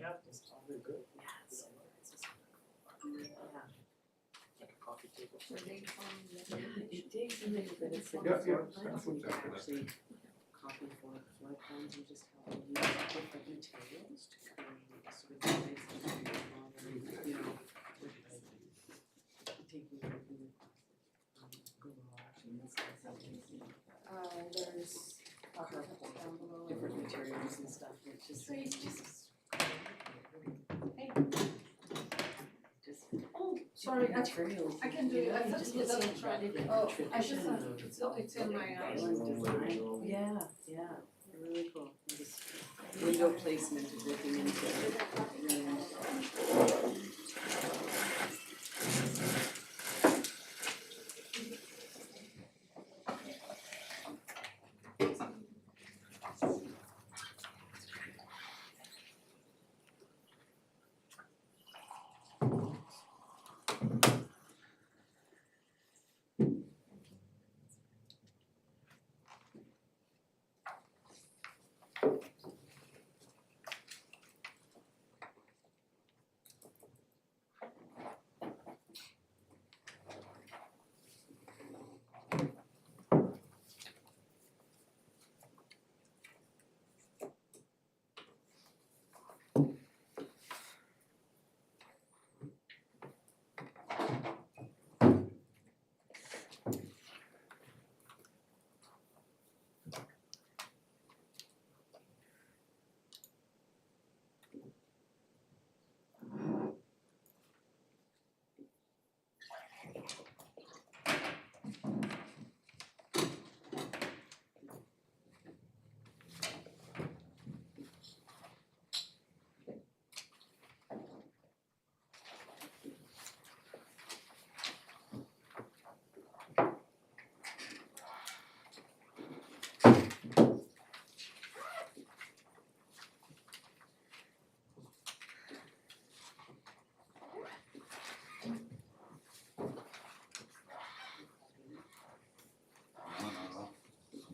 kept. They're good. Like a coffee table. It digs a little bit, it's like Yeah, floor yeah, plans, that's and you exactly can that. actually copy floor plans and just how they use different materials to create sort of the nice modern, you know, with taking everything across the garage and this kind of thing. There's Carport, down below. different materials and stuff, and it's just, just Oh, sorry, materials. I can do it. I thought it was electronic. Oh, I just thought it's in my Island design, yeah, really cool. And just window placement is looking into it.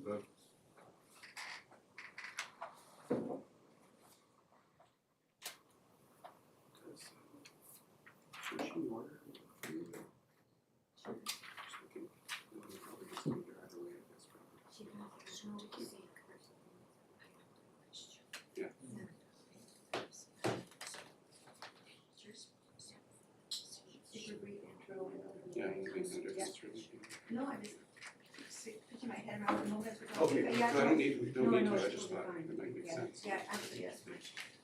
Good. Yeah, No, I just picking my head around the moment. okay, Yeah, I don't need, we don't No, need no, to, I it's just totally thought fine. it might make Yeah, sense. yeah, actually, yes.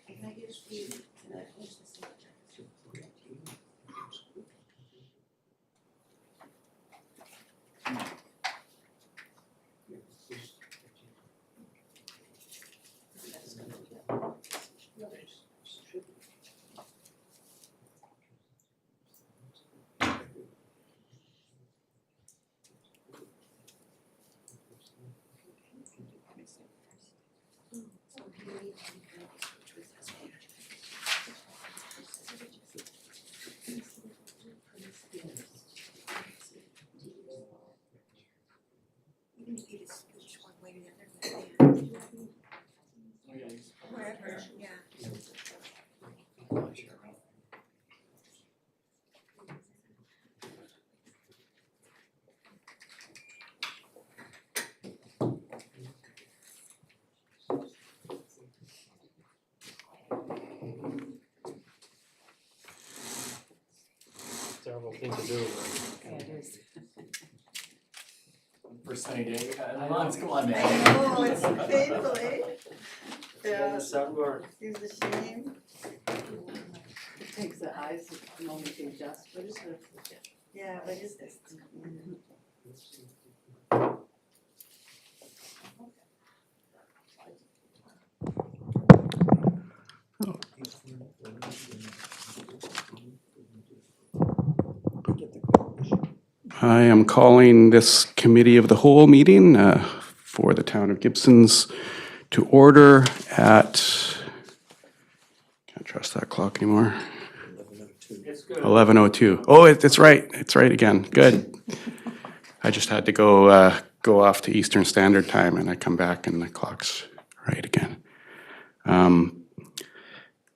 Can I use the, finish the signature? Even if you just push one way or the other, wherever, yeah. Terrible thing to do. Yeah, it is. First sunny day we had in months, come on, man. I know, it's painful, eh? Yeah, December. it's a shame. It takes the eyes a moment to adjust, but it's good. Yeah, but it's this. I am calling this committee of the whole meeting for the town of Gibsons to order at, can't trust that clock anymore, It's good. 11:02. Oh, it's right, again, good. I just had to go off to Eastern Standard Time and I come back and the clock's right again.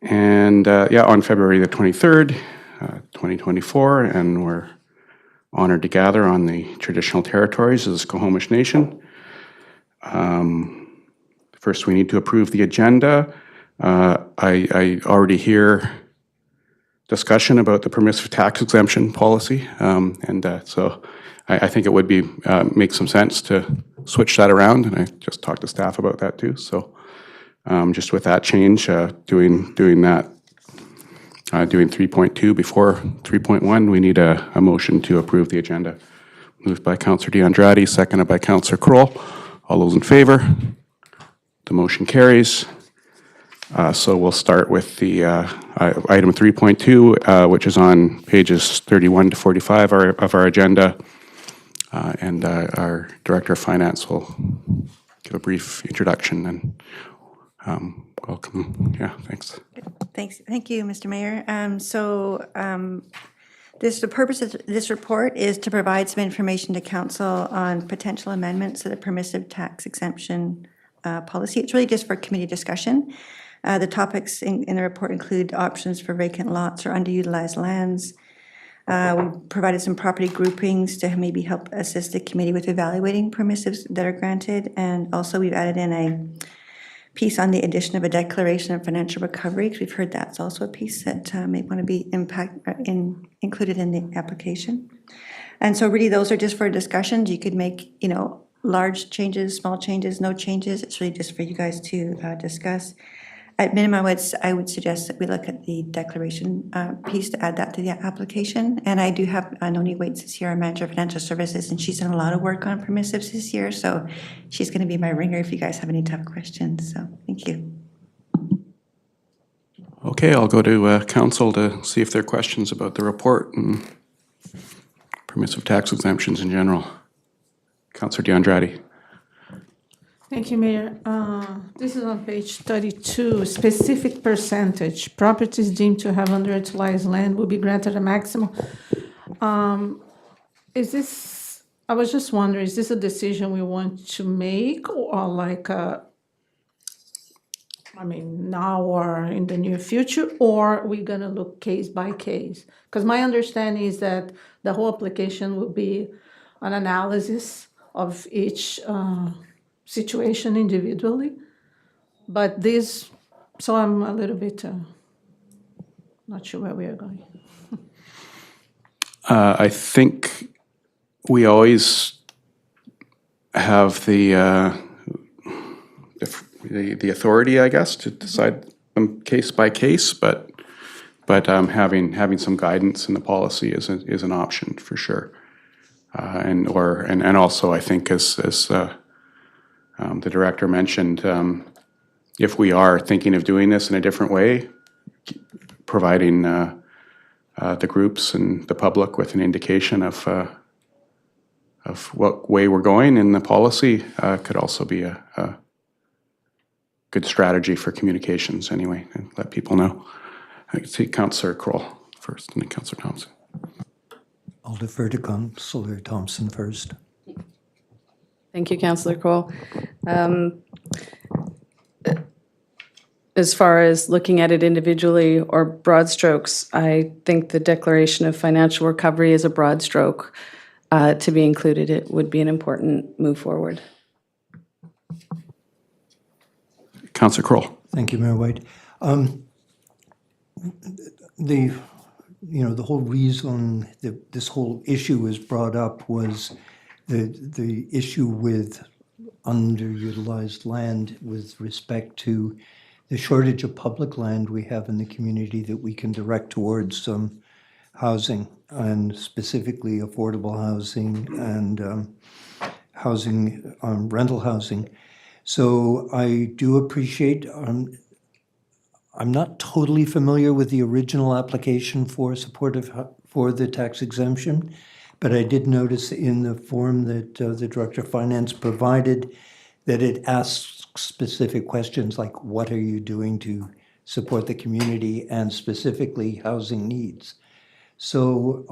And on February the 23rd, 2024, and we're honored to gather on the traditional territories of the Squamish Nation. First, we need to approve the agenda. I already hear discussion about the permissive tax exemption policy, so I think it would be make some sense to switch that around, and I just talked to staff about that too. So just with that change, doing that, doing 3.2 before 3.1, we need a motion to approve the agenda. Moved by Councillor DeAndrade, seconded by Councillor Kroll. All those in favor? The motion carries. So we'll start with the item 3.2, which is on pages 31 to 45 of our agenda. And our Director of Finance will give a brief introduction and welcome. Yeah, thanks. Thank you, Mr. Mayor. The purpose of this report is to provide some information to council on potential amendments to the permissive tax exemption policy. It's really just for committee discussion. The topics in the report include options for vacant lots or underutilized lands. We provided some property groupings to maybe help assist the committee with evaluating permissives that are granted. And also we've added in a piece on the addition of a declaration of financial recovery, because we've heard that's also a piece that may want to be included in the application. And so really those are just for discussions. You could make, large changes, small changes, no changes. It's really just for you guys to discuss. At minimum, I would suggest that we look at the declaration piece to add that to the application. And I do have Noni Waits is here, our Manager of Financial Services, and she's done a lot of work on permissives this year. So she's going to be my ringer if you guys have any tough questions. So thank you. Okay, I'll go to council to see if there are questions about the report and permissive tax exemptions in general. Councillor DeAndrade. Thank you, Mayor. This is on page 32, specific percentage. Properties deemed to have underutilized land will be granted a maximum. I was just wondering, is this a decision we want to make or now or in the near future, or are we going to look case by case? Because my understanding is that the whole application will be an analysis of each situation individually, but so I'm a little bit not sure where we are going. I think we always have the authority, I guess, to decide case by case, but having some guidance in the policy is an option for sure, and also I think as the director mentioned, if we are thinking of doing this in a different way, providing the groups and the public with an indication of what way we're going in the policy could also be a good strategy for communications anyway, and let people know. I can see Councillor Kroll first and then Councillor Thompson. I'll defer to Councillor Thompson first. Thank you, Councillor Kroll. As far as looking at it individually or broad strokes, I think the declaration of financial recovery is a broad stroke to be included. It would be an important move forward. Councillor Kroll. Thank you, Mayor White. The whole reason that this whole issue was brought up was the issue with underutilized land with respect to the shortage of public land we have in the community that we can direct towards some housing, and specifically affordable housing and rental housing. So I do appreciate, I'm not totally familiar with the original application for for the tax exemption, but I did notice in the form that the Director of Finance provided that it asks specific questions like, what are you doing to support the community and specifically housing needs? So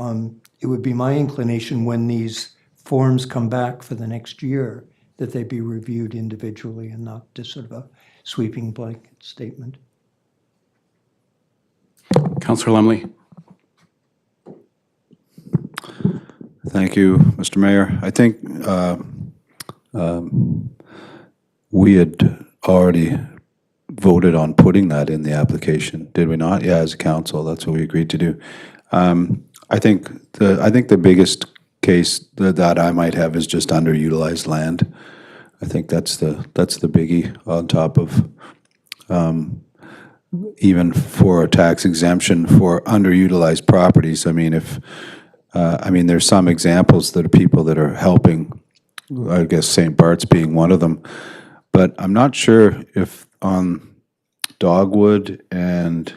it would be my inclination when these forms come back for the next year that they be reviewed individually and not just sort of a sweeping blanket statement. Councillor Lumley. Thank you, Mr. Mayor. I think we had already voted on putting that in the application, did we not? Yeah, as a council, that's what we agreed to do. I think the biggest case that I might have is just underutilized land. I think that's the biggie on top of even for a tax exemption for underutilized properties. I mean, there's some examples that are people that are helping, I guess St. Bart's being one of them, but I'm not sure if on Dogwood and,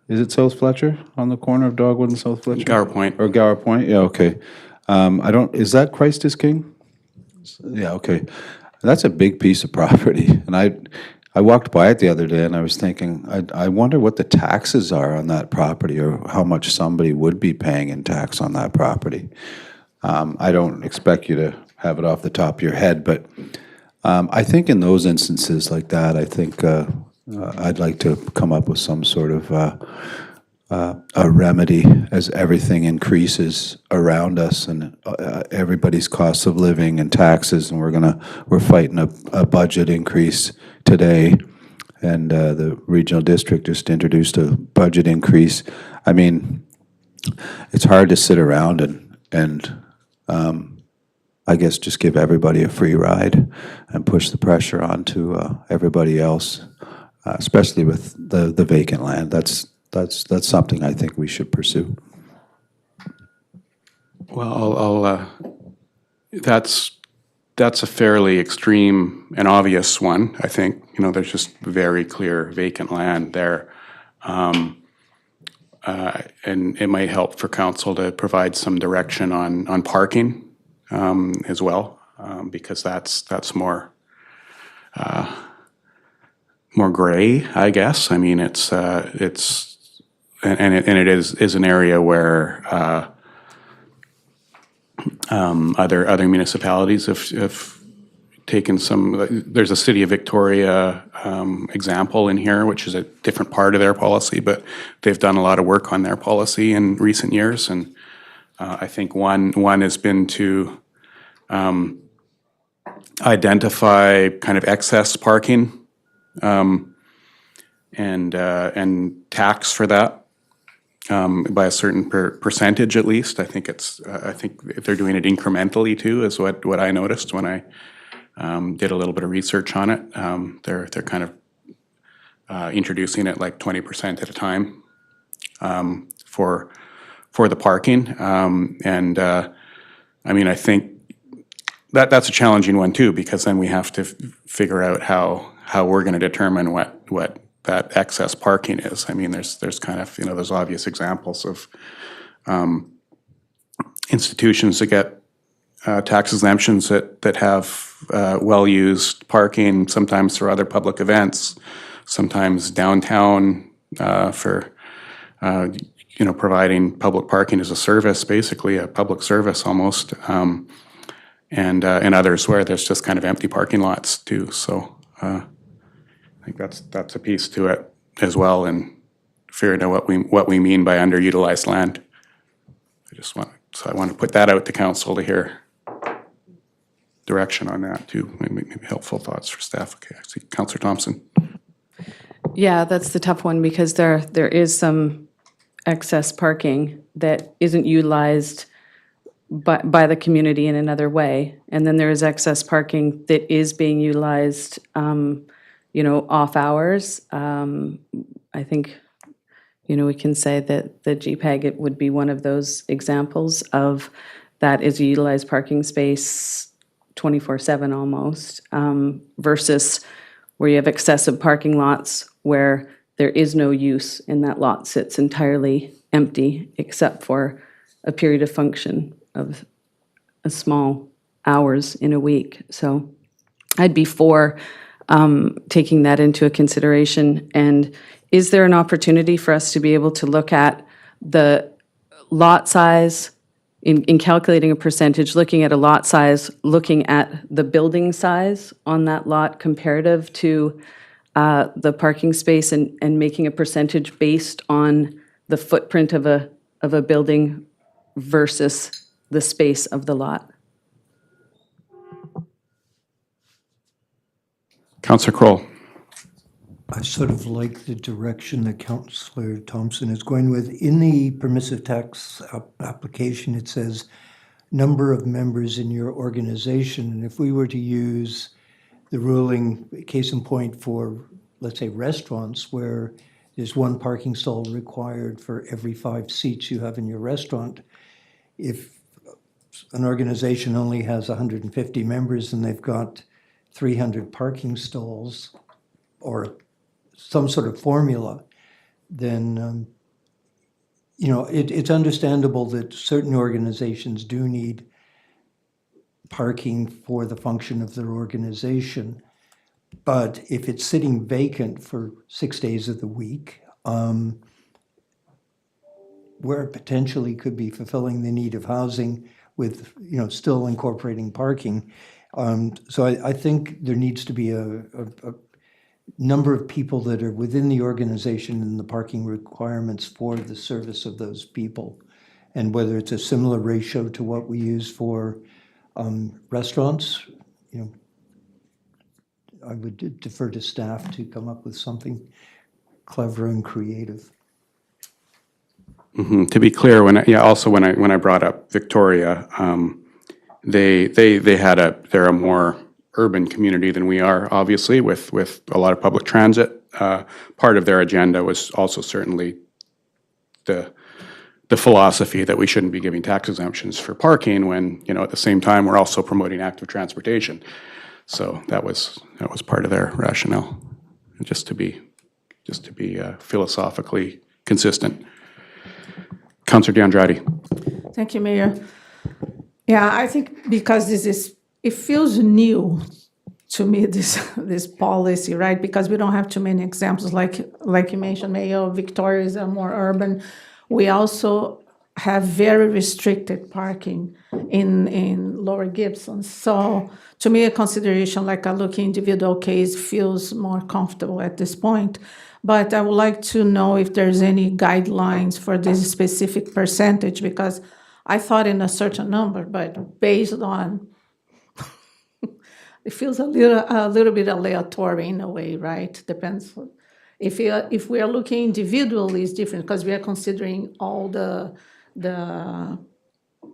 is it South Fletcher, on the corner of Dogwood and South Fletcher? Gower Point. Or Gower Point, yeah, okay. Is that Christ is King? Yeah, okay. That's a big piece of property, and I walked by it the other day and I was thinking, I wonder what the taxes are on that property or how much somebody would be paying in tax on that property. I don't expect you to have it off the top of your head, but I think in those instances like that, I think I'd like to come up with some sort of a remedy as everything increases around us and everybody's cost of living and taxes, and we're fighting a budget increase today, and the regional district just introduced a budget increase. I mean, it's hard to sit around and I guess just give everybody a free ride and push the pressure on to everybody else, especially with the vacant land. That's something I think we should pursue. Well, that's a fairly extreme and obvious one, I think. You know, there's just very clear vacant land there. And it might help for council to provide some direction on parking as well, because that's more gray, I guess. I mean, it is an area where other municipalities have taken some. There's a City of Victoria example in here, which is a different part of their policy, but they've done a lot of work on their policy in recent years, and I think one has been to identify kind of excess parking and tax for that. By a certain percentage, at least. I think if they're doing it incrementally too, is what I noticed when I did a little bit of research on it. They're kind of introducing it like 20% at a time for the parking, and I mean, I think that's a challenging one too, because then we have to figure out how we're going to determine what that excess parking is. I mean, there's kind of, there's obvious examples of institutions that get tax exemptions that have well-used parking, sometimes for other public events, sometimes downtown for providing public parking as a service, basically a public service almost, and others where there's just kind of empty parking lots too. So I think that's a piece to it as well, and figuring out what we mean by underutilized land. I want to put that out to council to hear direction on that too. Maybe helpful thoughts for staff. Okay, I see Councillor Thompson. Yeah, that's the tough one, because there is some excess parking that isn't utilized by the community in another way, and then there is excess parking that is being utilized off hours. I think, we can say that the GPAG, it would be one of those examples of that is a utilized parking space 24/7 almost, versus where you have excessive parking lots where there is no use and that lot sits entirely empty except for a period of function of a small hours in a week. So I'd be for taking that into a consideration. And is there an opportunity for us to be able to look at the lot size in calculating a percentage, looking at a lot size, looking at the building size on that lot comparative to the parking space and making a percentage based on the footprint of a building versus the space of the lot. Councillor Kroll. I sort of like the direction that Councillor Thompson is going with. In the permissive tax application, it says number of members in your organization. And if we were to use the ruling, case in point for, let's say, restaurants, where there's one parking stall required for every 5 seats you have in your restaurant, if an organization only has 150 members and they've got 300 parking stalls or some sort of formula, then, it's understandable that certain organizations do need parking for the function of their organization. But if it's sitting vacant for 6 days of the week, where it potentially could be fulfilling the need of housing with, still incorporating parking. So I think there needs to be a number of people that are within the organization and the parking requirements for the service of those people. And whether it's a similar ratio to what we use for restaurants, I would defer to staff to come up with something clever and creative. Mm-hmm. To be clear, when I brought up Victoria, they're a more urban community than we are, obviously, with a lot of public transit. Part of their agenda was also certainly the philosophy that we shouldn't be giving tax exemptions for parking when, at the same time, we're also promoting active transportation. So that was part of their rationale, just to be philosophically consistent. Councillor DeAndrade. Thank you, Mayor. Yeah, I think because it feels new to me, this policy, right? Because we don't have too many examples, like you mentioned, Mayor, Victoria is more urban. We also have very restricted parking in Lower Gibsons. So to me, a consideration like a look individual case feels more comfortable at this point. But I would like to know if there's any guidelines for this specific percentage, because I thought in a certain number, but based on, it feels a little bit aleatory in a way, right? Depends. If we are looking individually, it's different because we are considering all the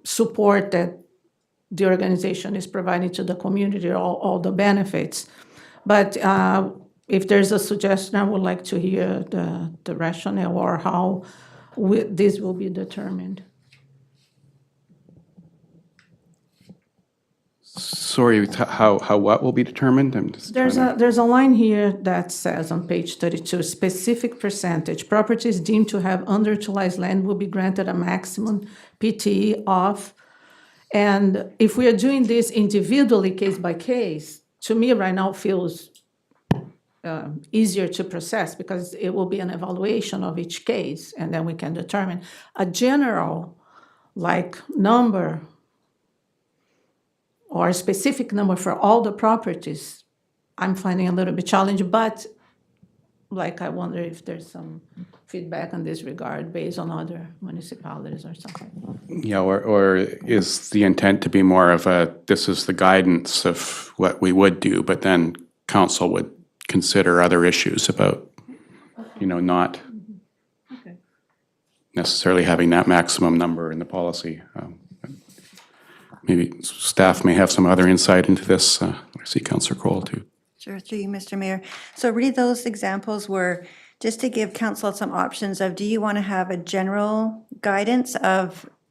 support that the organization is providing to the community, all the benefits. But if there's a suggestion, I would like to hear the rationale or how this will be determined. Sorry, how what will be determined? I'm just There's a line here that says on page 32, specific percentage. Properties deemed to have underutilized land will be granted a maximum PTE of. And if we are doing this individually, case by case, to me right now feels easier to process because it will be an evaluation of each case, and then we can determine a general number or a specific number for all the properties. I'm finding a little bit challenging, but I wonder if there's some feedback in this regard based on other municipalities or something. Yeah, or is the intent to be more of this is the guidance of what we would do, but then council would consider other issues about, not necessarily having that maximum number in the policy. Maybe staff may have some other insight into this. I see Councillor Kroll too. Sure, through you, Mr. Mayor. So really those examples were just to give council some options of, do you want to have a general guidance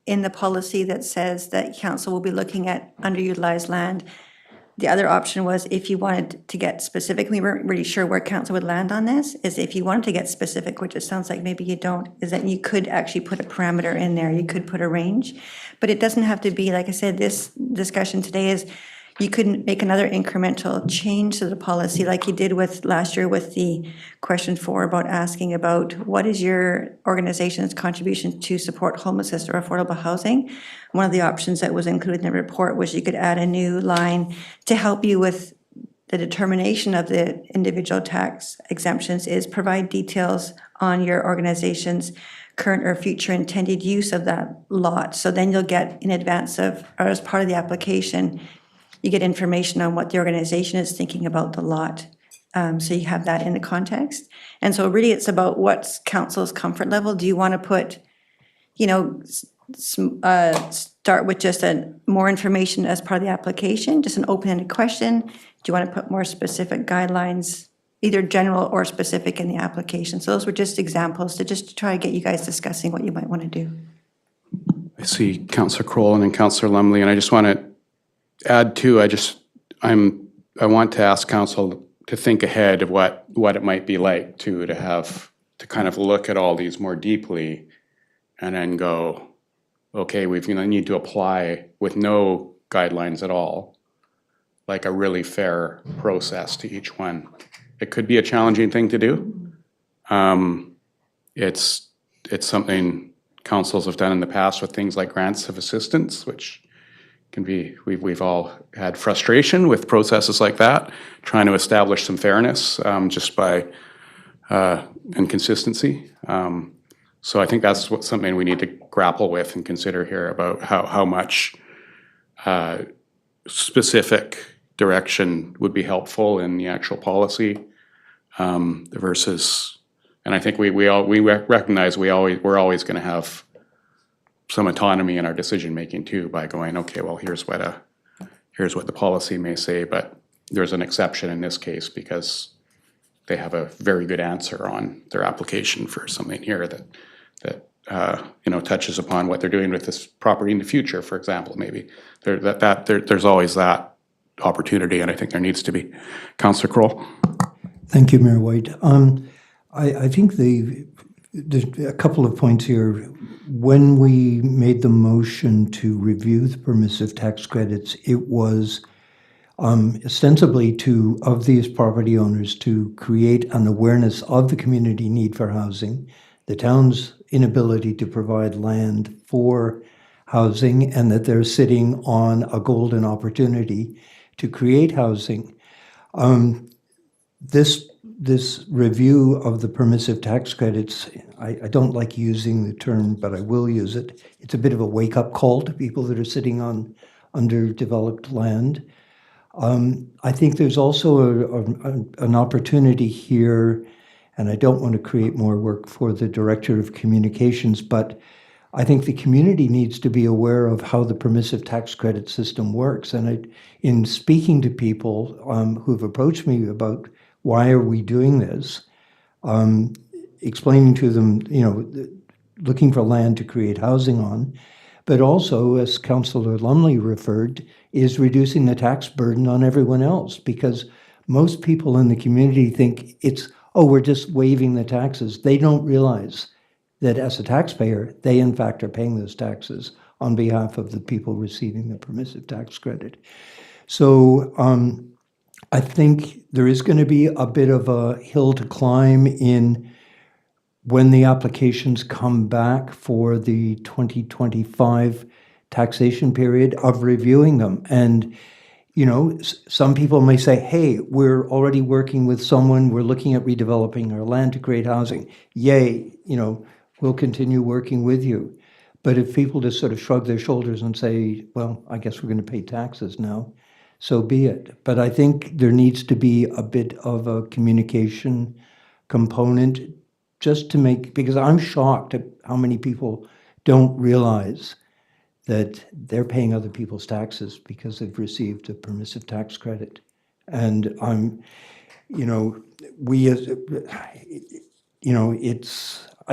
in the policy that says that council will be looking at underutilized land? The other option was if you wanted to get specific, we weren't really sure where council would land on this, is if you wanted to get specific, which it sounds like maybe you don't, is that you could actually put a parameter in there, you could put a range. But it doesn't have to be, like I said, this discussion today is you couldn't make another incremental change to the policy like you did with last year with the question 4 about asking about what is your organization's contribution to support homelessness or affordable housing. One of the options that was included in the report was you could add a new line to help you with the determination of the individual tax exemptions is provide details on your organization's current or future intended use of that lot. So then you'll get in advance of, or as part of the application, you get information on what the organization is thinking about the lot. So you have that in the context. And so really it's about what's council's comfort level. Do you want to put, you know, start with just more information as part of the application, just an open-ended question? Do you want to put more specific guidelines, either general or specific in the application? So those were just examples to just try to get you guys discussing what you might want to do. I see Councillor Kroll and then Councillor Lumley, and I just want to add too, I want to ask council to think ahead of what it might be like to kind of look at all these more deeply and then go, okay, we're going to need to apply with no guidelines at all, like a really fair process to each one. It could be a challenging thing to do. It's something councils have done in the past with things like grants of assistance, which can be, we've all had frustration with processes like that, trying to establish some fairness just by and consistency. So I think that's something we need to grapple with and consider here about how much specific direction would be helpful in the actual policy versus, and I think we recognize we're always going to have some autonomy in our decision making too by going, okay, well here's what the policy may say, but there's an exception in this case because they have a very good answer on their application for something here that touches upon what they're doing with this property in the future, for example, maybe. There's always that opportunity, and I think there needs to be. Councillor Kroll. Thank you, Mayor White. I think there's a couple of points here. When we made the motion to review the permissive tax credits, it was ostensibly of these property owners to create an awareness of the community need for housing, the town's inability to provide land for housing, and that they're sitting on a golden opportunity to create housing. This review of the permissive tax credits, I don't like using the term, but I will use it. It's a bit of a wake-up call to people that are sitting on underdeveloped land. I think there's also an opportunity here, and I don't want to create more work for the Director of Communications, but I think the community needs to be aware of how the permissive tax credit system works. And in speaking to people who've approached me about why are we doing this, explaining to them, looking for land to create housing on, but also, as Councillor Lumley referred, is reducing the tax burden on everyone else, because most people in the community think we're just waiving the taxes. They don't realize that as a taxpayer, they in fact are paying those taxes on behalf of the people receiving the permissive tax credit. So I think there is going to be a bit of a hill to climb in when the applications come back for the 2025 taxation period of reviewing them. And, some people may say, hey, we're already working with someone, we're looking at redeveloping our land to create housing. Yay, we'll continue working with you. But if people just sort of shrug their shoulders and say, well, I guess we're going to pay taxes now, so be it. But I think there needs to be a bit of a communication component just to because I'm shocked at how many people don't realize that they're paying other people's taxes because they've received a permissive tax credit. And I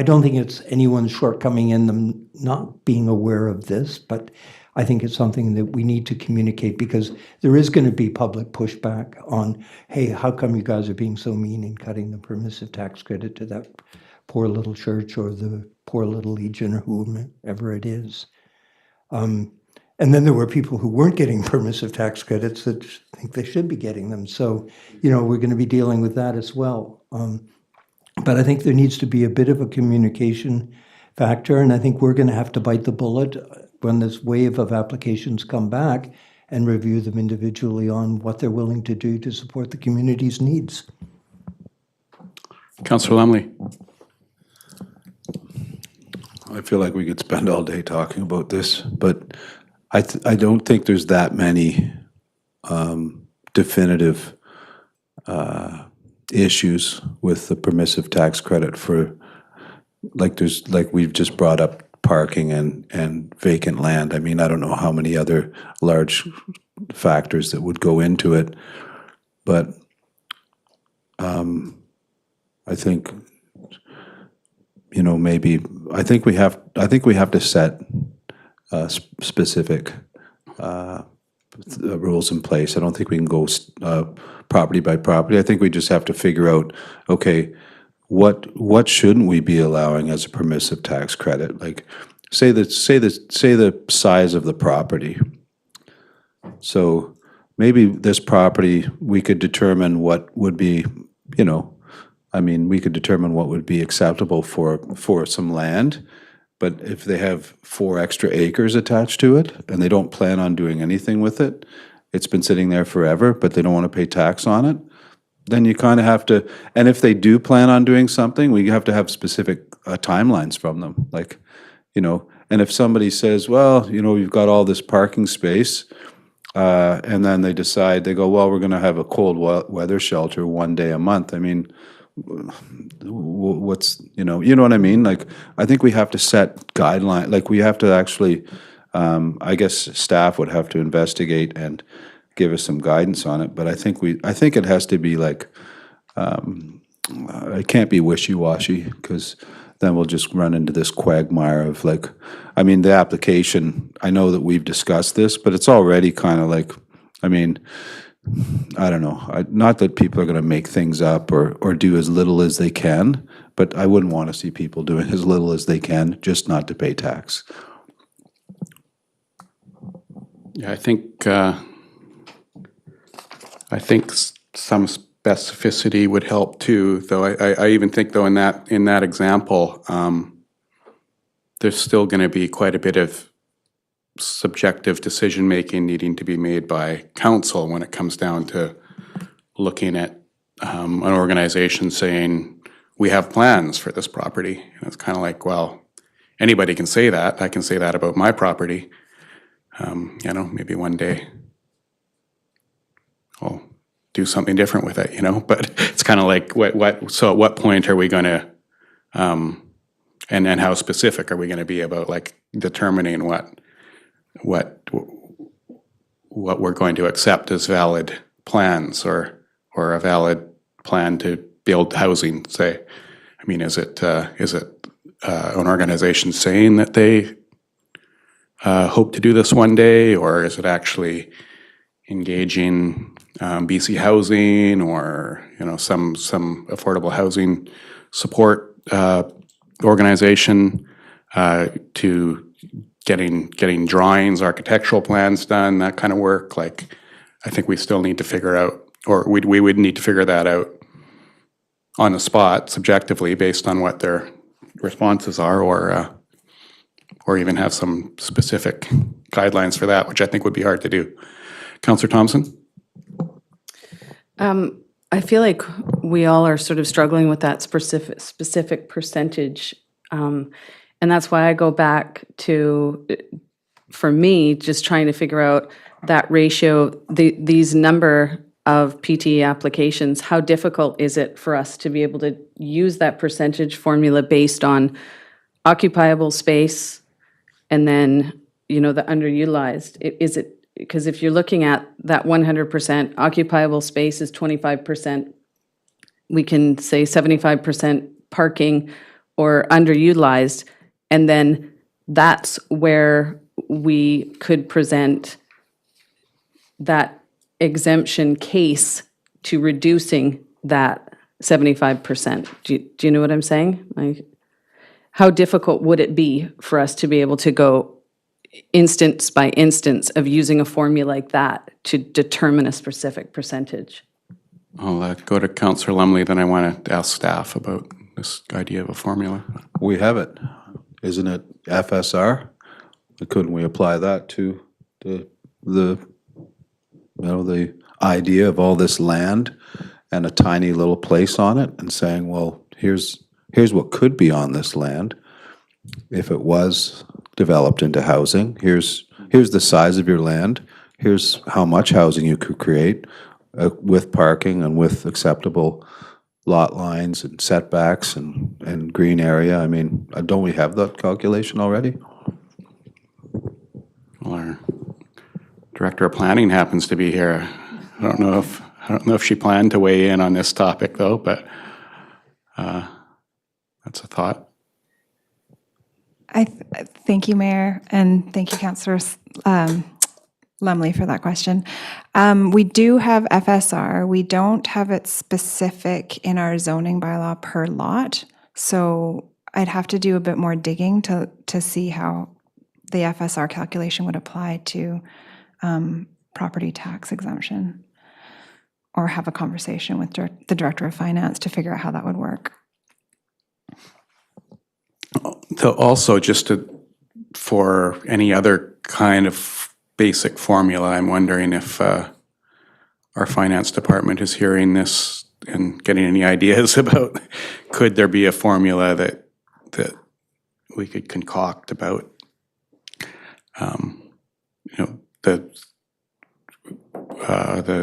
don't think it's anyone's shortcoming in them not being aware of this, but I think it's something that we need to communicate, because there is going to be public pushback on, hey, how come you guys are being so mean in cutting the permissive tax credit to that poor little church or the poor little Legion or whomever it is. And then there were people who weren't getting permissive tax credits that think they should be getting them. So, we're going to be dealing with that as well. But I think there needs to be a bit of a communication factor, and I think we're going to have to bite the bullet when this wave of applications come back and review them individually on what they're willing to do to support the community's needs. Councillor Lumley. I feel like we could spend all day talking about this, but I don't think there's that many definitive issues with the permissive tax credit for, like we've just brought up parking and vacant land. I mean, I don't know how many other large factors that would go into it, but I think, you know, maybe I think we have to set specific rules in place. I don't think we can go property by property. I think we just have to figure out, okay, what shouldn't we be allowing as a permissive tax credit? Like, say the size of the property. So maybe this property, we could determine what would be, you know, I mean, we could determine what would be acceptable for some land. But if they have 4 extra acres attached to it and they don't plan on doing anything with it, it's been sitting there forever, but they don't want to pay tax on it, then you kind of have to, and if they do plan on doing something, we have to have specific timelines from them. Like, you know, and if somebody says, well, you know, you've got all this parking space, and then they decide, they go, well, we're going to have a cold weather shelter 1 day a month. I mean, what's, you know what I mean? Like, I think we have to set guidelines, like we have to actually, I guess staff would have to investigate and give us some guidance on it, but I think it has to be like, it can't be wishy-washy, because then we'll just run into this quagmire of like, I mean, the application, I know that we've discussed this, but it's already kind of like, I mean, I don't know, not that people are going to make things up or do as little as they can, but I wouldn't want to see people doing as little as they can just not to pay tax. Yeah, I think some specificity would help too, though. I even think, though, in that example, there's still going to be quite a bit of subjective decision-making needing to be made by council when it comes down to looking at an organization saying, we have plans for this property. And it's kind of like, well, anybody can say that. I can say that about my property. You know, maybe one day I'll do something different with it, you know, but it's kind of like, so at what point are we going to, and how specific are we going to be about like determining what we're going to accept as valid plans or a valid plan to build housing, say? I mean, is it an organization saying that they hope to do this one day, or is it actually engaging BC Housing or, you know, some affordable housing support organization to getting drawings, architectural plans done, that kind of work? Like, I think we still need to figure out, or we would need to figure that out on the spot, subjectively, based on what their responses are, or even have some specific guidelines for that, which I think would be hard to do. Councillor Thompson? I feel like we all are sort of struggling with that specific percentage. And that's why I go back to, for me, just trying to figure out that ratio, these number of PTE applications, how difficult is it for us to be able to use that percentage formula based on occupiable space and then, you know, the underutilized? Is it, because if you're looking at that 100%, occupiable space is 25%, we can say 75% parking or underutilized, and then that's where we could present that exemption case to reducing that 75%. Do you know what I'm saying? Like, how difficult would it be for us to be able to go instance by instance of using a formula like that to determine a specific percentage? I'll go to Councillor Lumley, then I want to ask staff about this idea of a formula. We have it. Isn't it FSR? Couldn't we apply that to the You know, the idea of all this land and a tiny little place on it and saying, well, here's what could be on this land if it was developed into housing. Here's the size of your land. Here's how much housing you could create with parking and with acceptable lot lines and setbacks and green area. I mean, don't we have that calculation already? Well, our Director of Planning happens to be here. I don't know if she planned to weigh in on this topic though, but that's a thought. Thank you, Mayor, and thank you, Councillor Lumley, for that question. We do have FSR. We don't have it specific in our zoning bylaw per lot, so I'd have to do a bit more digging to see how the FSR calculation would apply to property tax exemption, or have a conversation with the Director of Finance to figure out how that would work. Also, for any other kind of basic formula, I'm wondering if our finance department is hearing this and getting any ideas about, could there be a formula that we could concoct about,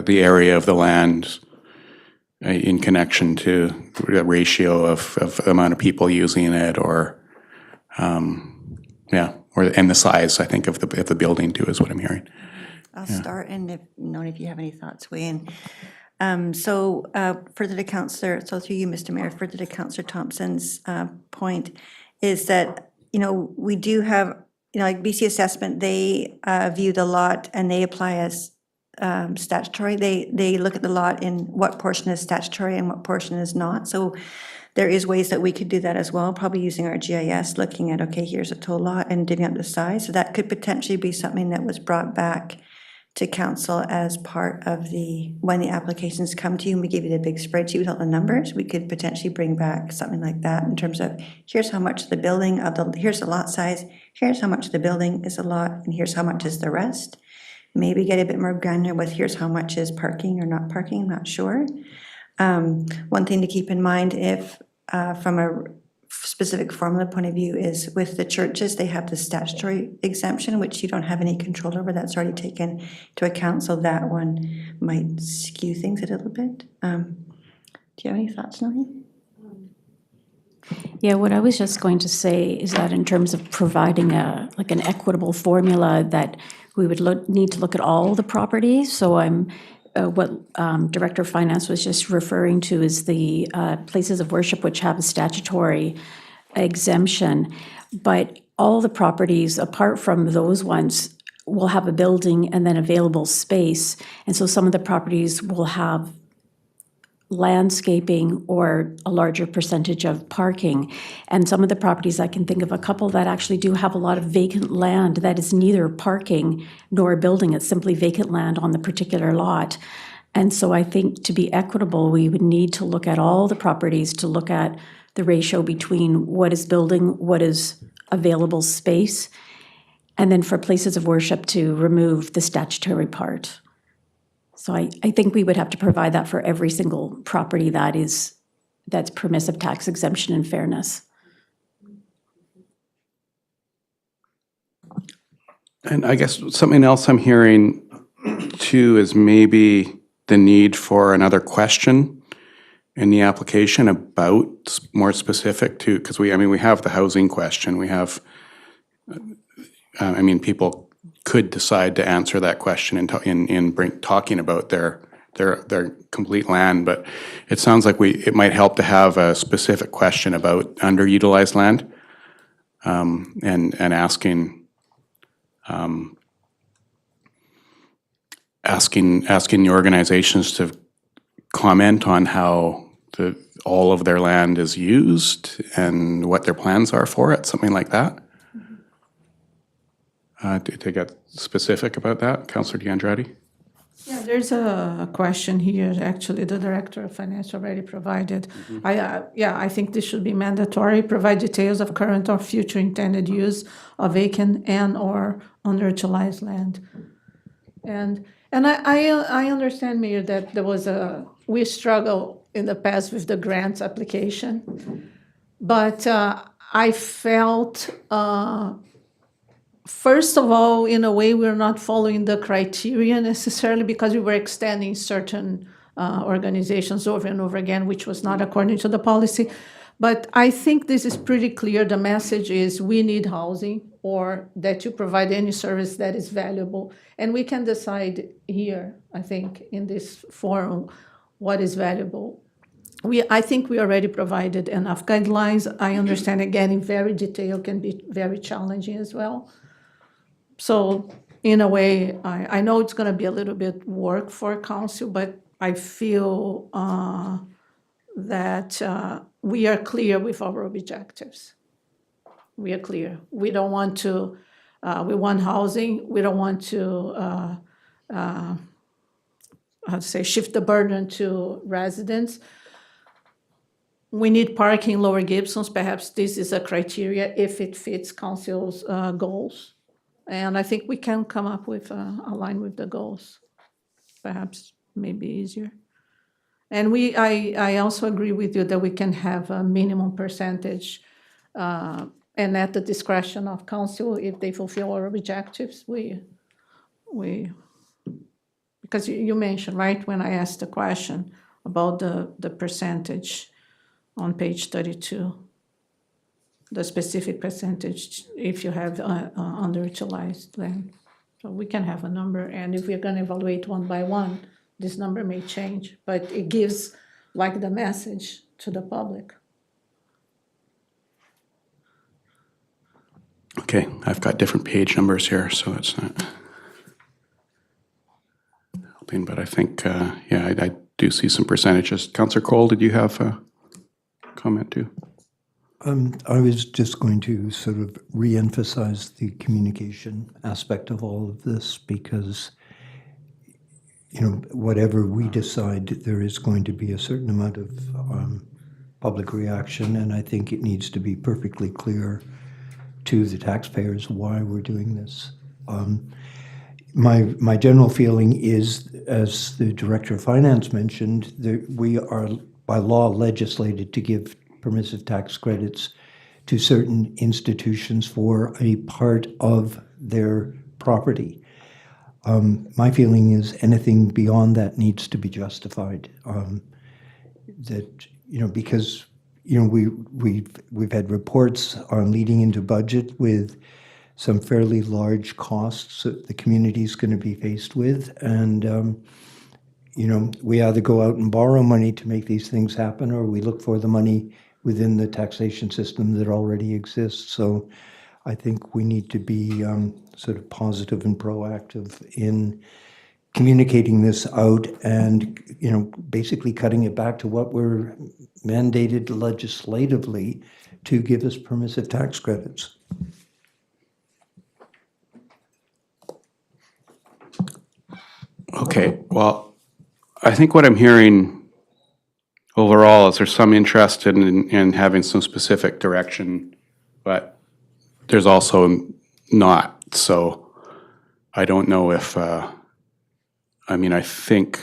the area of the land in connection to the ratio of the amount of people using it, or and the size, I think, of the building too, is what I'm hearing. I'll start, and if you have any thoughts, weigh in. Further to Councillor, so through you, Mr. Mayor, further to Councillor Thompson's point, is that, we do have, like BC Assessment, they view the lot and they apply as statutory. They look at the lot in what portion is statutory and what portion is not. So there is ways that we could do that as well, probably using our GIS, looking at, okay, here's a total lot and divvying up the size. So that could potentially be something that was brought back to council as part of when the applications come to you and we give you the big spreadsheet with all the numbers, we could potentially bring back something like that in terms of, here's how much the building here's the lot size, here's how much the building is a lot, and here's how much is the rest. Maybe get a bit more granular with here's how much is parking or not parking, I'm not sure. One thing to keep in mind, if from a specific formula point of view, is with the churches, they have the statutory exemption, which you don't have any control over. That's already taken into account, so that one might skew things a little bit. Do you have any thoughts, Nelly? Yeah, what I was just going to say is that in terms of providing an equitable formula, that we would need to look at all the properties. So what Director of Finance was just referring to is the places of worship which have a statutory exemption, but all the properties apart from those ones will have a building and then available space, and so some of the properties will have landscaping or a larger percentage of parking. And some of the properties, I can think of a couple that actually do have a lot of vacant land that is neither parking nor a building, it's simply vacant land on the particular lot. And so I think to be equitable, we would need to look at all the properties to look at the ratio between what is building, what is available space, and then for places of worship to remove the statutory part. So I think we would have to provide that for every single property that's permissive tax exemption in fairness. And I guess something else I'm hearing too is maybe the need for another question in the application about more specific to, because we have the housing question, we have, people could decide to answer that question in talking about their complete land, but it sounds like it might help to have a specific question about underutilized land, and asking the organizations to comment on how all of their land is used and what their plans are for it, something like that. To get specific about that, Councillor D'Andrade? Yeah, there's a question here, actually, the Director of Finance already provided. I think this should be mandatory, provide details of current or future intended use of vacant and or underutilized land. And And I understand, Mayor, that there was we struggled in the past with the grants application. But I felt, first of all, in a way, we're not following the criteria necessarily because we were extending certain organizations over and over again, which was not according to the policy. But I think this is pretty clear. The message is we need housing or that you provide any service that is valuable. And we can decide here, I think, in this forum, what is valuable. I think we already provided enough guidelines. I understand, again, in very detail can be very challenging as well. So in a way, I know it's going to be a little bit work for council, but I feel that we are clear with our objectives. We are clear. We don't want to, we want housing. We don't want to, how to say, shift the burden to residents. We need parking in Lower Gibsons. Perhaps this is a criteria if it fits council's goals. And I think we can come up with, align with the goals. Perhaps maybe easier. And I also agree with you that we can have a minimum percentage and at the discretion of council, if they fulfill our objectives, because you mentioned, right, when I asked the question about the percentage on page 32, the specific percentage if you have underutilized land. So we can have a number, and if we're gonna evaluate one by one, this number may change, but it gives like the message to the public. Okay, I've got different page numbers here, so it's not helping, but I think, yeah, I do see some percentages. Councillor Cole, did you have a comment too? I was just going to sort of re-emphasize the communication aspect of all of this because, you know, whatever we decide, there is going to be a certain amount of public reaction, and I think it needs to be perfectly clear to the taxpayers why we're doing this. My general feeling is, as the Director of Finance mentioned, that we are by law legislated to give permissive tax credits to certain institutions for a part of their property. My feeling is anything beyond that needs to be justified. That, you know, because, you know, we've had reports on leading into budget with some fairly large costs that the community is going to be faced with, and you know, we either go out and borrow money to make these things happen, or we look for the money within the taxation system that already exists. So I think we need to be sort of positive and proactive in communicating this out and, you know, basically cutting it back to what we're mandated legislatively to give us permissive tax credits. Okay, well, I think what I'm hearing overall is there's some interest in having some specific direction, but there's also not. So I don't know if, I mean, I think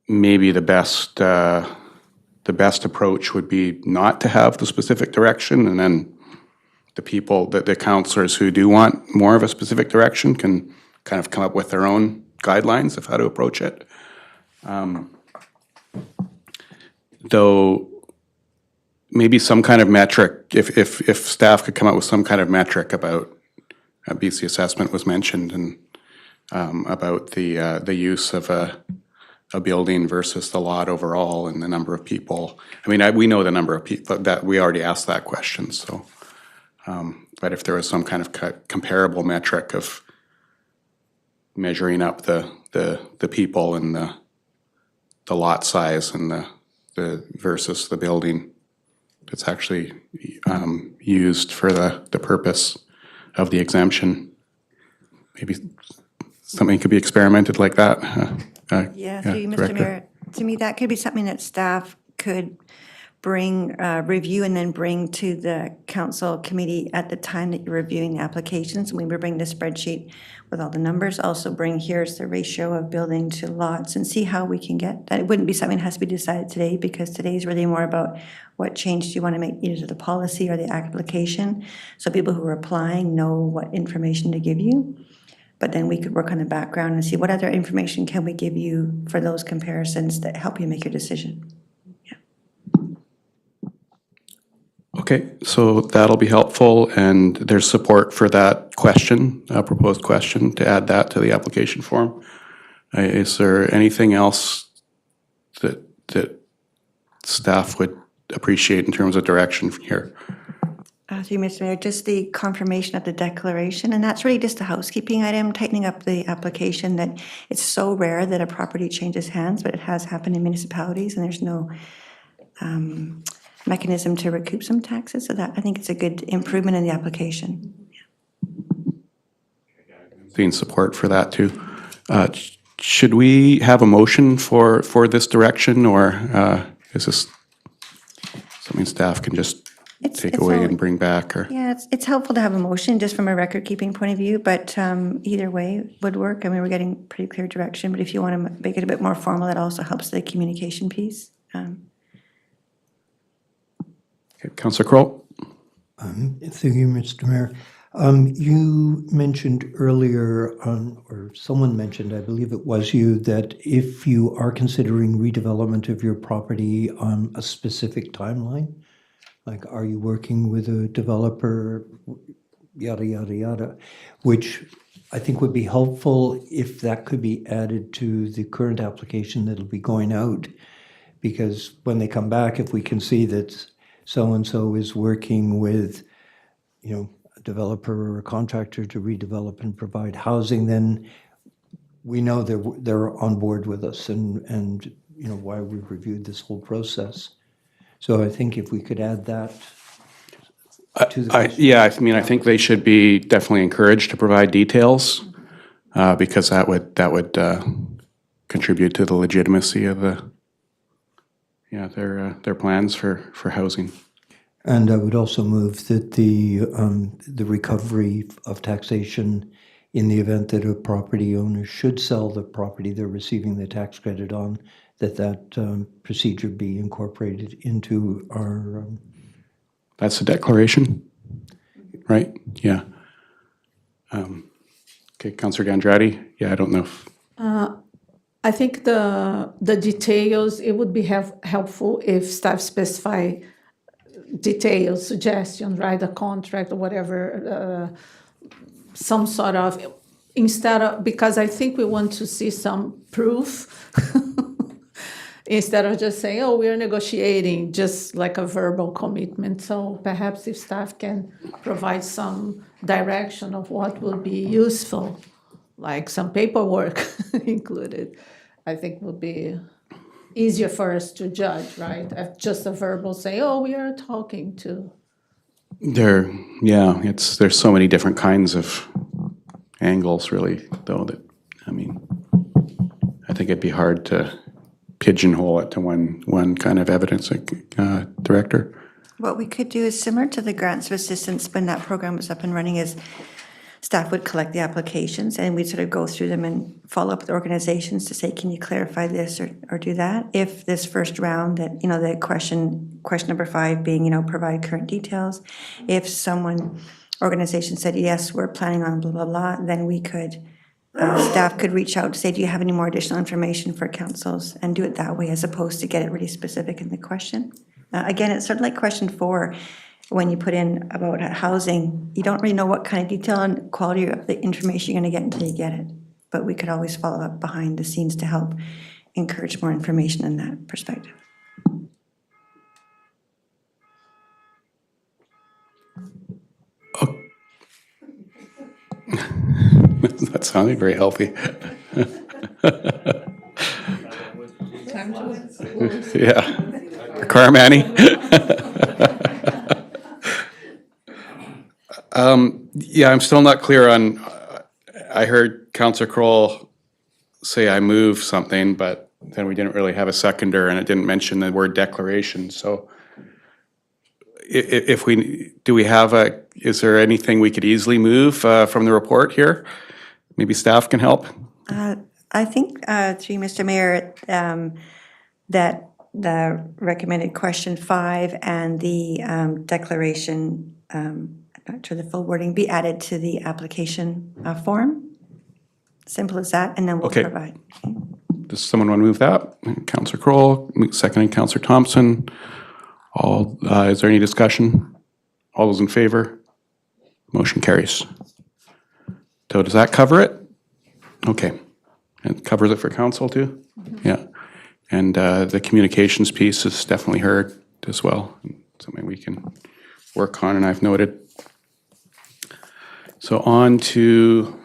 maybe the best approach would be not to have the specific direction, and then the people, the councillors who do want more of a specific direction can kind of come up with their own guidelines of how to approach it. Though maybe some kind of metric, if staff could come up with some kind of metric about, BC assessment was mentioned, and about the use of a building versus the lot overall and the number of people. I mean, we know the number of people, that we already asked that question, so. But if there was some kind of comparable metric of measuring up the people and the lot size and the versus the building that's actually used for the purpose of the exemption, maybe something could be experimented like that. Yeah, through you, Mr. Mayor. To me, that could be something that staff could review and then bring to the council committee at the time that you're reviewing the applications. We will bring the spreadsheet with all the numbers, also bring here's the ratio of building to lots and see how we can get that. It wouldn't be something that has to be decided today because today is really more about what change do you want to make either to the policy or the application. So people who are applying know what information to give you. But then we could work on the background and see what other information can we give you for those comparisons that help you make your decision. Okay, so that'll be helpful, and there's support for that question, proposed question, to add that to the application form. Is there anything else that staff would appreciate in terms of direction here? Through you, Mr. Mayor, just the confirmation of the declaration, and that's really just a housekeeping item, tightening up the application that it's so rare that a property changes hands, but it has happened in municipalities, and there's no mechanism to recoup some taxes. So that, I think it's a good improvement in the application. Seeing support for that too. Should we have a motion for this direction, or is this something staff can just take away and bring back? Or Yeah, it's helpful to have a motion just from a record-keeping point of view, but either way would work. I mean, we're getting pretty clear direction, but if you want to make it a bit more formal, that also helps the communication piece. Okay, Councillor Kroll? Thank you, Mr. Mayor. You mentioned earlier, or someone mentioned, I believe it was you, that if you are considering redevelopment of your property on a specific timeline, like are you working with a developer, yada, yada, yada, which I think would be helpful if that could be added to the current application that'll be going out. Because when they come back, if we can see that so-and-so is working with, a developer or a contractor to redevelop and provide housing, then we know they're on board with us and why we've reviewed this whole process. So I think if we could add that to the question. I think they should be definitely encouraged to provide details because that would contribute to the legitimacy of their plans for housing. And I would also move that the recovery of taxation in the event that a property owner should sell the property they're receiving the tax credit on, that procedure be incorporated into our... That's the declaration, right? Yeah. Okay, Councillor Gandrati? Yeah, I don't know if... I think the details, it would be helpful if staff specify details, suggestions, right, a contract or whatever, some sort of, instead of, because I think we want to see some proof instead of just saying, oh, we're negotiating, just like a verbal commitment. So perhaps if staff can provide some direction of what will be useful, like some paperwork included, I think would be easier for us to judge, right? Just a verbal say, oh, we are talking to. There's so many different kinds of angles, really, though, that, I think it'd be hard to pigeonhole it to one kind of evidence, director. What we could do is similar to the grants of assistance when that program was up and running, is staff would collect the applications and we'd sort of go through them and follow up with organizations to say, can you clarify this or do that? If this first round that, the question number 5 being, provide current details. If organization said, yes, we're planning on blah, blah, blah, then we could, staff could reach out to say, do you have any more additional information for councils, and do it that way as opposed to get it really specific in the question. Again, it's sort of like question 4. When you put in about housing, you don't really know what kind of detail and quality of the information you're going to get until you get it. But we could always follow up behind the scenes to help encourage more information in that perspective. Oh. That sounded very healthy. Yeah. Carmani? I'm still not clear on, I heard Councillor Kroll say I move something, but then we didn't really have a seconder and it didn't mention the word declaration. So if we, do we have is there anything we could easily move from the report here? Maybe staff can help? I think, through Mr. Mayor, that the recommended question 5 and the declaration, I'm not sure the full wording, be added to the application form. Simple as that, and then we'll Okay. provide. Does someone want to move that? Councillor Kroll, seconding Councillor Thompson. All, is there any discussion? All those in favor? Motion carries. So does that cover it? Okay. It covers it for council too? Yeah. And the communications piece is definitely heard as well. Something we can work on, and I've noted. So on to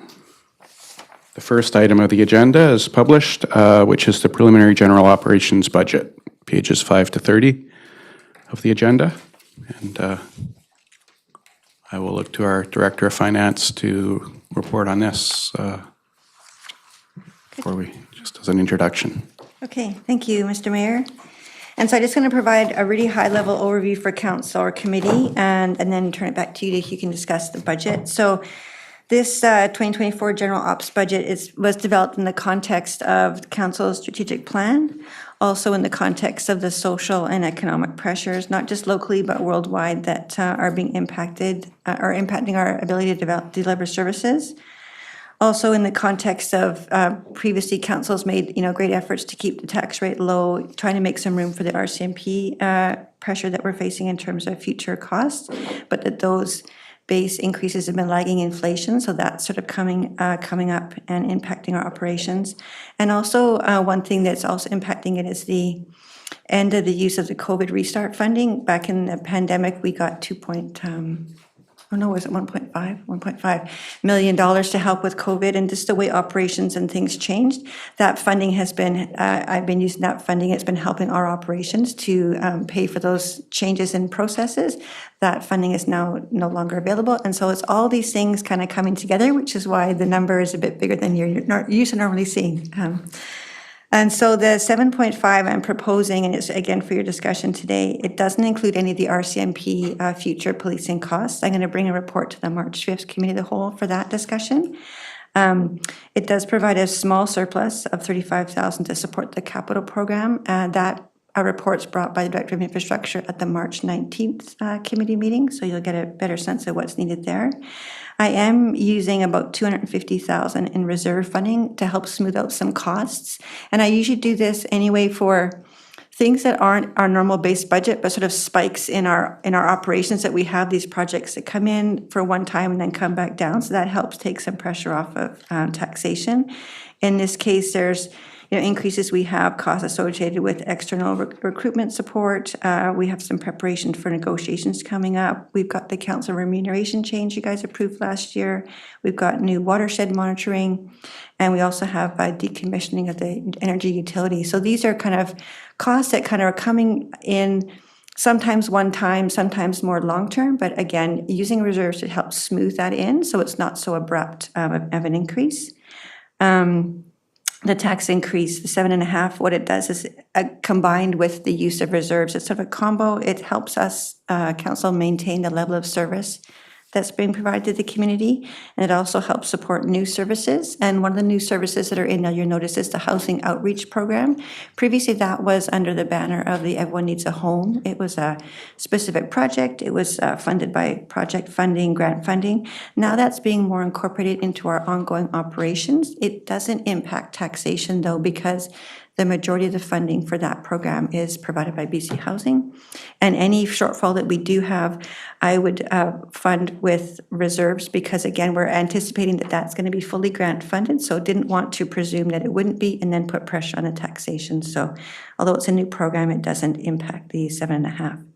the first item of the agenda is published, which is the preliminary general operations budget, pages 5 to 30 of the agenda. And I will look to our Director of Finance to report on this just as an introduction. Okay, thank you, Mr. Mayor. And so I'm just going to provide a really high-level overview for council or committee, and then turn it back to you if you can discuss the budget. So this 2024 general ops budget was developed in the context of council's strategic plan, also in the context of the social and economic pressures, not just locally but worldwide, that are being impacted or impacting our ability to deliver services. Also in the context of previously councils made great efforts to keep the tax rate low, trying to make some room for the RCMP pressure that we're facing in terms of future costs, but that those base increases have been lagging inflation, so that's sort of coming up and impacting our operations. And also one thing that's also impacting it is the end of the use of the COVID restart funding. Back in the pandemic, we got $1.5 million to help with COVID, and just the way operations and things changed. That funding has been, I've been using that funding, it's been helping our operations to pay for those changes in processes. That funding is now no longer available, and so it's all these things kind of coming together, which is why the number is a bit bigger than you're used to normally seeing. And so the 7.5 I'm proposing, and it's again for your discussion today, it doesn't include any of the RCMP future policing costs. I'm going to bring a report to the March 5th Committee of the Whole for that discussion. It does provide a small surplus of $35,000 to support the capital program. That report's brought by the Director of Infrastructure at the March 19th committee meeting, so you'll get a better sense of what's needed there. I am using about $250,000 in reserve funding to help smooth out some costs. And I usually do this anyway for things that aren't our normal base budget, but sort of spikes in our operations, that we have these projects that come in for one time and then come back down. So that helps take some pressure off of taxation. In this case, there's increases. We have costs associated with external recruitment support. We have some preparation for negotiations coming up. We've got the council remuneration change you guys approved last year. We've got new watershed monitoring, and we also have decommissioning of the energy utility. So these are kind of costs that kind of are coming in, sometimes one time, sometimes more long-term, but again, using reserves to help smooth that in so it's not so abrupt of an increase. The tax increase, the 7.5, what it does is combined with the use of reserves, it's sort of a combo. It helps us, council, maintain the level of service that's being provided to the community, and it also helps support new services. And one of the new services that are in there, you'll notice, is the housing outreach program. Previously, that was under the banner of the Everyone Needs a Home. It was a specific project. It was funded by project funding, grant funding. Now that's being more incorporated into our ongoing operations. It doesn't impact taxation, though, because the majority of the funding for that program is provided by BC Housing. And any shortfall that we do have, I would fund with reserves, because again, we're anticipating that that's going to be fully grant funded. So didn't want to presume that it wouldn't be and then put pressure on the taxation. So although it's a new program, it doesn't impact the 7.5.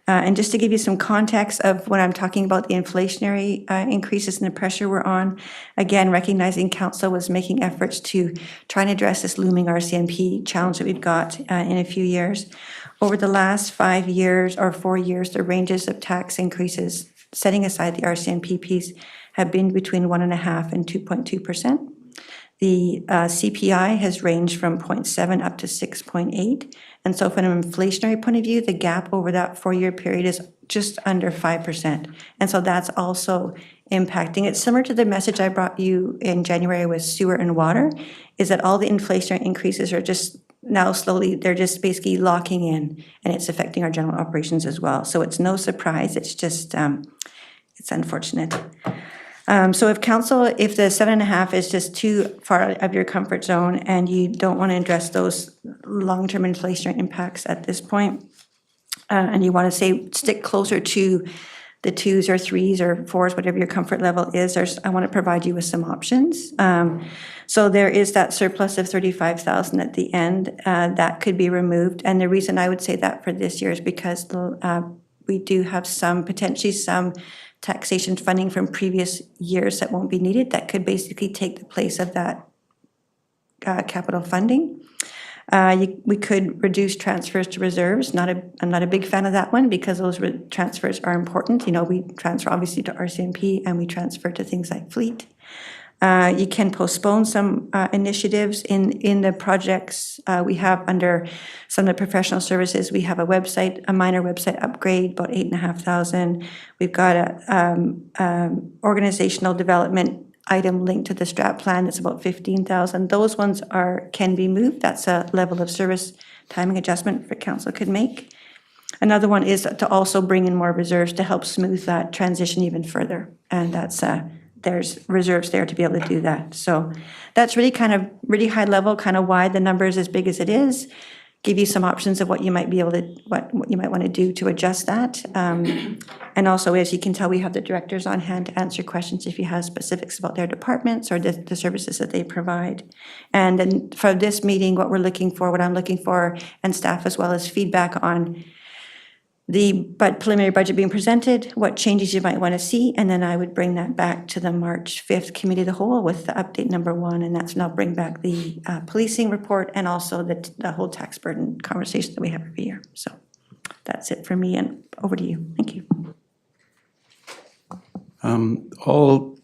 And just to give you some context of when I'm talking about the inflationary increases and the pressure we're on, again, recognizing council was making efforts to try and address this looming RCMP challenge that we've got in a few years. Over the last 5 years or 4 years, the ranges of tax increases, setting aside the RCMP piece, have been between 1.5% and 2.2%. The CPI has ranged from 0.7 up to 6.8. And so from an inflationary point of view, the gap over that 4-year period is just under 5%. And so that's also impacting. It's similar to the message I brought you in January with sewer and water, is that all the inflationary increases are just now slowly, they're just basically locking in, and it's affecting our general operations as well. So it's no surprise, it's just, it's unfortunate. So if the 7.5 is just too far of your comfort zone and you don't want to address those long-term inflationary impacts at this point, and you want to stick closer to the 2s or 3s or 4s, whatever your comfort level is, I want to provide you with some options. So there is that surplus of 35,000 at the end that could be removed. And the reason I would say that for this year is because we do have potentially some taxation funding from previous years that won't be needed, that could basically take the place of that capital funding. We could reduce transfers to reserves. I'm not a big fan of that one because those transfers are important. You know, we transfer obviously to RCMP and we transfer to things like fleet. You can postpone some initiatives in the projects we have under some of the professional services. We have a minor website upgrade, about 8,500. We've got a organizational development item linked to the strat plan that's about 15,000. Those ones can be moved. That's a level of service timing adjustment for council could make. Another one is to also bring in more reserves to help smooth that transition even further. And that's there's reserves there to be able to do that. So that's really kind of really high level, kind of why the number is as big as it is. Give you some options of what you might be able to, what you might want to do to adjust that. And also, as you can tell, we have the directors on hand to answer questions if you have specifics about their departments or the services that they provide. And then for this meeting, what I'm looking for, and staff as well, is feedback on the preliminary budget being presented, what changes you might want to see, and then I would bring that back to the March 5th Committee of the Whole with the update number 1, and that's when I'll bring back the policing report and also the whole tax burden conversation that we have every year. So that's it for me, and over to you. Thank you. I'll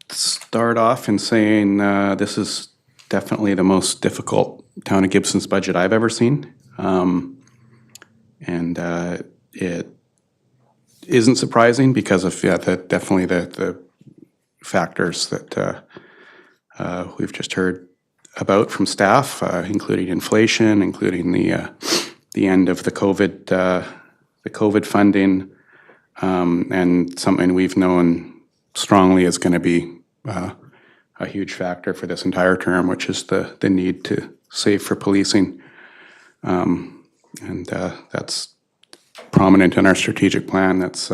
start off in saying this is definitely the most difficult Town of Gibson's budget I've ever seen. It isn't surprising because of definitely the factors that we've just heard about from staff, including inflation, including the end of the COVID funding, and something we've known strongly is going to be a huge factor for this entire term, which is the need to save for policing, and that's prominent in our strategic plan. That's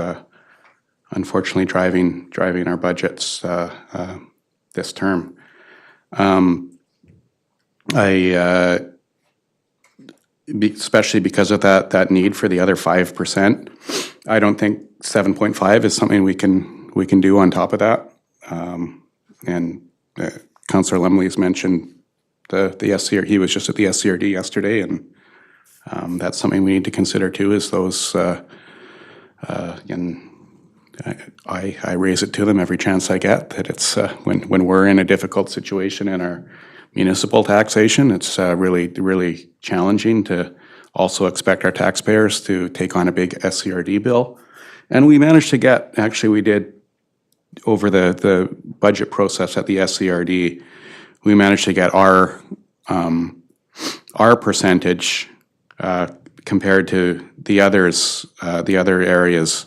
unfortunately driving our budgets this term. Especially because of that need for the other 5%, I don't think 7.5 is something we can do on top of that. And Councillor Lumley has mentioned the SCR. He was just at the SCRD yesterday, and that's something we need to consider too, is those, and I raise it to them every chance I get, that it's when we're in a difficult situation in our municipal taxation, it's really challenging to also expect our taxpayers to take on a big SCRD bill. And we managed to get, actually we did, over the budget process at the SCRD, we managed to get our percentage compared to the others, the other areas,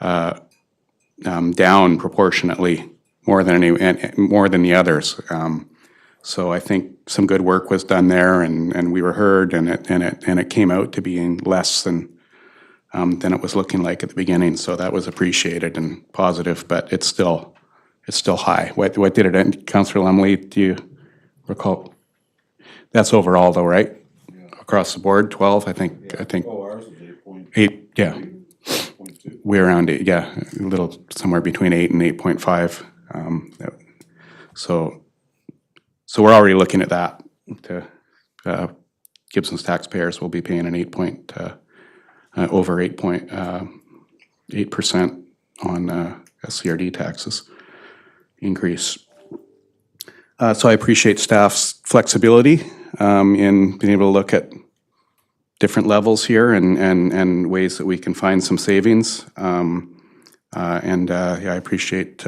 down proportionately more than the others. So I think some good work was done there, and we were heard, and it came out to being less than it was looking like at the beginning. So that was appreciated and positive, but it's still high. What did it end? Councillor Lumley, do you recall? That's overall though, right? Across the board, 12, I think. Oh, ours is 8.8. 8, yeah. 8.2. We're around 8, yeah, a little somewhere between 8 and 8.5. So we're already looking at that. Gibson's taxpayers will be paying an over 8% on SCRD taxes increase. So I appreciate staff's flexibility in being able to look at different levels here and ways that we can find some savings. Yeah, I appreciate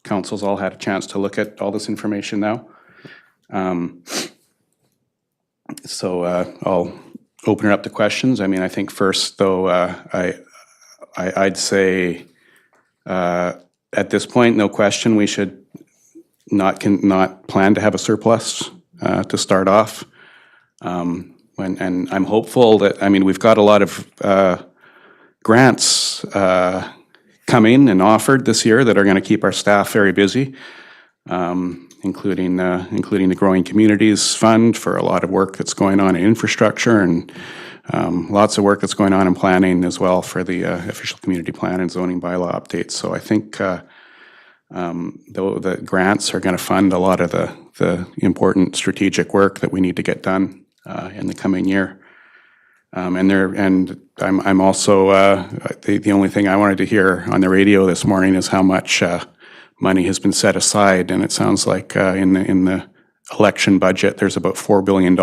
council's all had a chance to look at all this information now. I'll open it up to questions. I mean, I think first, though, I'd say at this point, no question, we should not plan to have a surplus to start off. And I'm hopeful that, I mean, we've got a lot of grants coming and offered this year that are going to keep our staff very busy, including the Growing Communities Fund for a lot of work that's going on in infrastructure, and lots of work that's going on in planning as well for the official community plan and zoning bylaw updates. So I think the grants are going to fund a lot of the important strategic work that we need to get done in the coming year. I'm also the only thing I wanted to hear on the radio this morning is how much money has been set aside, and it sounds like in the election budget there's about $4 billion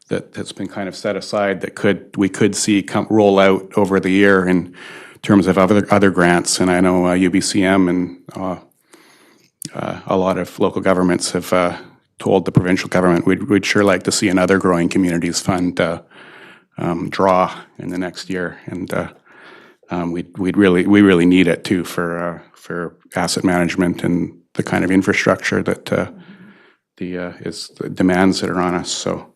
that's been kind of set aside that we could see roll out over the year in terms of other grants. And I know UBCM and a lot of local governments have told the provincial government we'd sure like to see another Growing Communities Fund draw in the next year, and we really need it too for asset management and the kind of infrastructure that the demands that are on us. So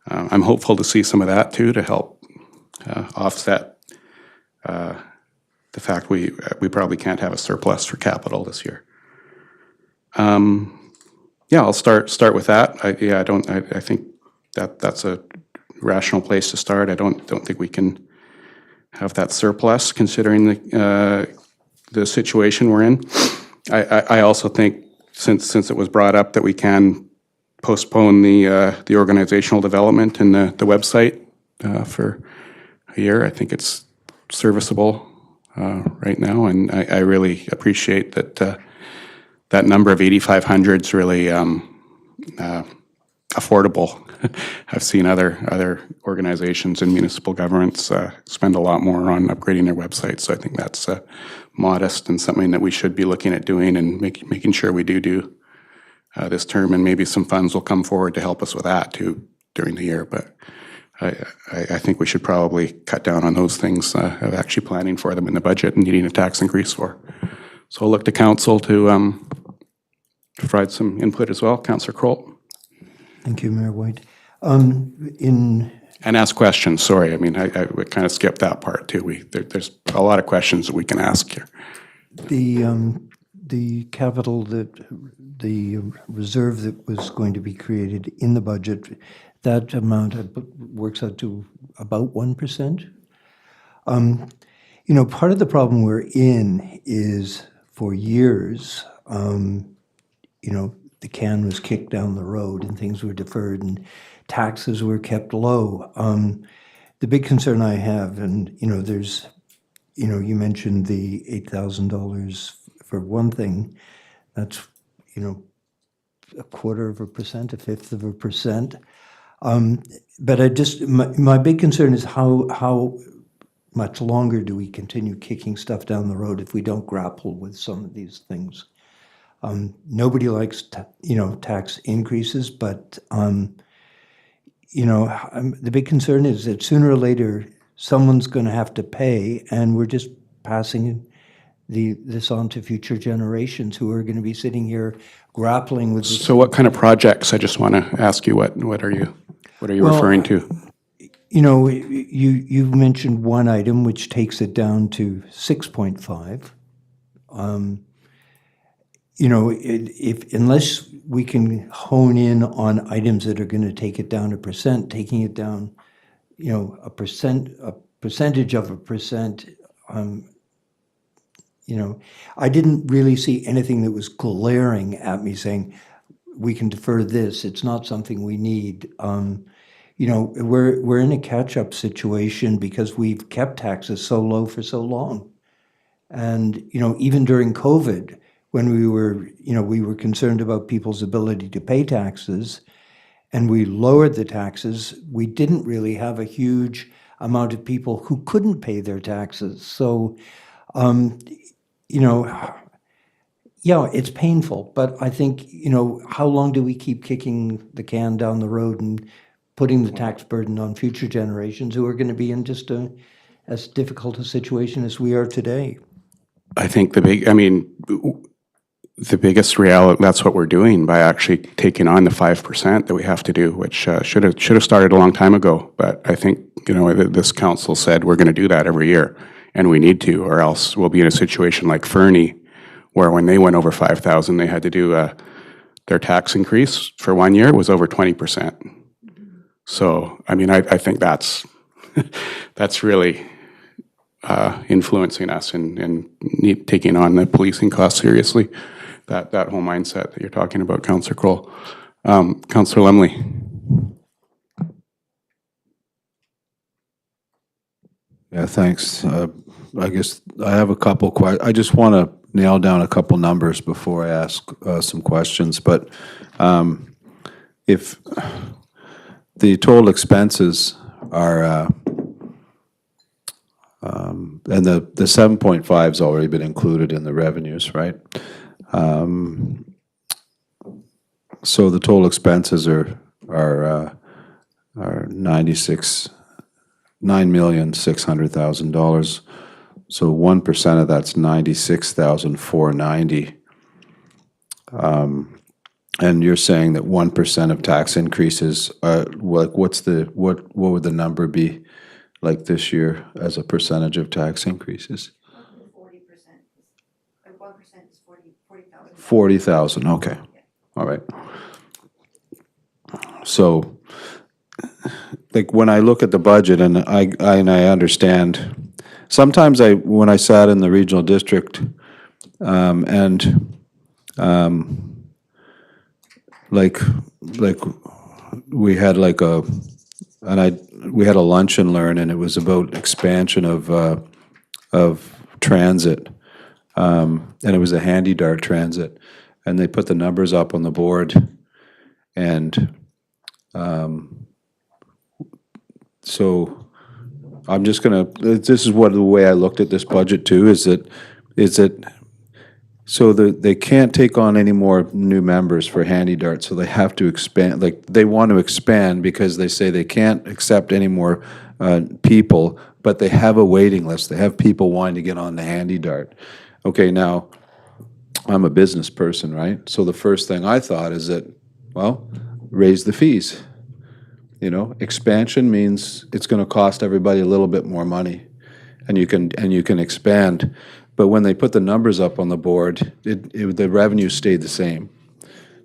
I'm hopeful to see some of that too to help offset the fact we probably can't have a surplus for capital this year. Yeah, I'll start with that. I think that's a rational place to start. I don't think we can have that surplus considering the situation we're in. I also think since it was brought up that we can postpone the organizational development and the website for a year. I think it's serviceable right now, and I really appreciate that that number of 8,500 is really affordable. I've seen other organizations and municipal governments spend a lot more on upgrading their websites, so I think that's modest and something that we should be looking at doing and making sure we do this term, and maybe some funds will come forward to help us with that too during the year. But I think we should probably cut down on those things of actually planning for them in the budget and needing a tax increase for. So I'll look to council to provide some input as well. Councillor Kroll. Thank you, Mayor White. And ask questions. Sorry, I mean, I kind of skipped that part too. There's a lot of questions that we can ask here. The capital the reserve that was going to be created in the budget, that amount works out to about 1%. Part of the problem we're in is for years, the can was kicked down the road and things were deferred and taxes were kept low. The big concern I have, and there's, you mentioned the $8,000 for one thing. That's, 1/4%, 1/5%. But my big concern is how much longer do we continue kicking stuff down the road if we don't grapple with some of these things? Nobody likes, tax increases, but, the big concern is that sooner or later, someone's going to have to pay, and we're just passing this on to future generations who are going to be sitting here grappling with this. So what kind of projects? I just want to ask you, what are you referring to? You mentioned one item which takes it down to 6.5. Unless we can hone in on items that are going to take it down 1%, taking it down, a percentage of 1%. I didn't really see anything that was glaring at me saying we can defer this. It's not something we need. We're in a catch-up situation because we've kept taxes so low for so long, and even during COVID, when we were concerned about people's ability to pay taxes, and we lowered the taxes, we didn't really have a huge amount of people who couldn't pay their taxes. So, yeah, it's painful, but I think, how long do we keep kicking the can down the road and putting the tax burden on future generations who are going to be in just as difficult a situation as we are today? I think the biggest reality, that's what we're doing by actually taking on the 5% that we have to do, which should have started a long time ago. But I think, this council said we're going to do that every year, and we need to, or else we'll be in a situation like Fernie, where when they went over 5,000, they had to do their tax increase for 1 year was over 20%. So, I think that's really influencing us and taking on the policing costs seriously. That whole mindset that you're talking about, Councillor Kroll. Councillor Lumley. Yeah, thanks. I guess I have a couple I just want to nail down a couple numbers before I ask some questions. But if the total expenses are, and the 7.5 has already been included in the revenues, right? So the total expenses are $9,600,000. So 1% of that's $96,490. And you're saying that 1% of tax increases, what would the number be like this year as a percentage of tax increases? 40%. 1% is 40,000. 40,000, okay. All right. So, like when I look at the budget and I understand, sometimes when I sat in the regional district like we had we had a lunch and learn, and it was about expansion of transit, and it was a handy dart transit, and they put the numbers up on the board, and so I'm just gonna. This is the way I looked at this budget too. Is that so they can't take on any more new members for Handy Dart, so they have to expand. Like they want to expand because they say they can't accept any more people, but they have a waiting list. They have people wanting to get on the Handy Dart. Okay, now I'm a business person, right? So the first thing I thought is that, well, raise the fees. Expansion means it's going to cost everybody a little bit more money, and you can expand. But when they put the numbers up on the board, the revenue stayed the same.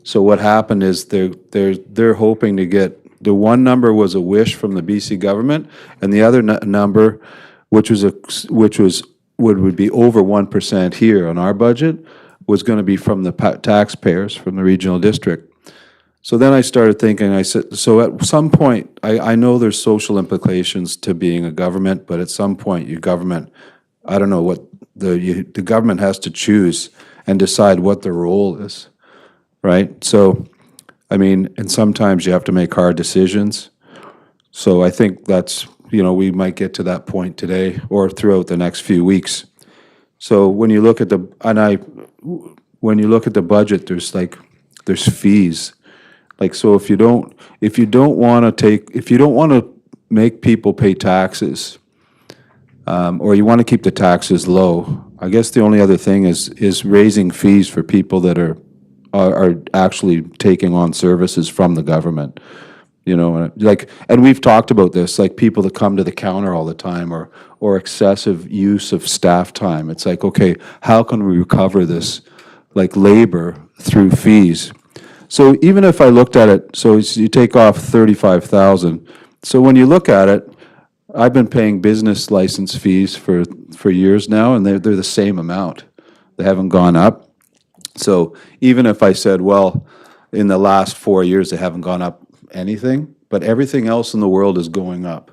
So what happened is they're hoping to get, the one number was a wish from the BC government, and the other number, which would be over 1% here on our budget, was going to be from the taxpayers from the regional district. So then I started thinking, I said, so at some point, I know there's social implications to being a government, but at some point, your government, I don't know what, the government has to choose and decide what the role is, right? So, and sometimes you have to make hard decisions. So I think that's, we might get to that point today or throughout the next few weeks. So when you look at the budget, there's fees. Like, so if you don't want to make people pay taxes, or you want to keep the taxes low, I guess the only other thing is raising fees for people that are actually taking on services from the government. And we've talked about this, like people that come to the counter all the time, or excessive use of staff time. It's like, okay, how can we recover this, like labor through fees? So even if I looked at it, so you take off 35,000. So when you look at it, I've been paying business license fees for years now, and they're the same amount. They haven't gone up. So even if I said, well, in the last 4 years they haven't gone up anything, but everything else in the world is going up.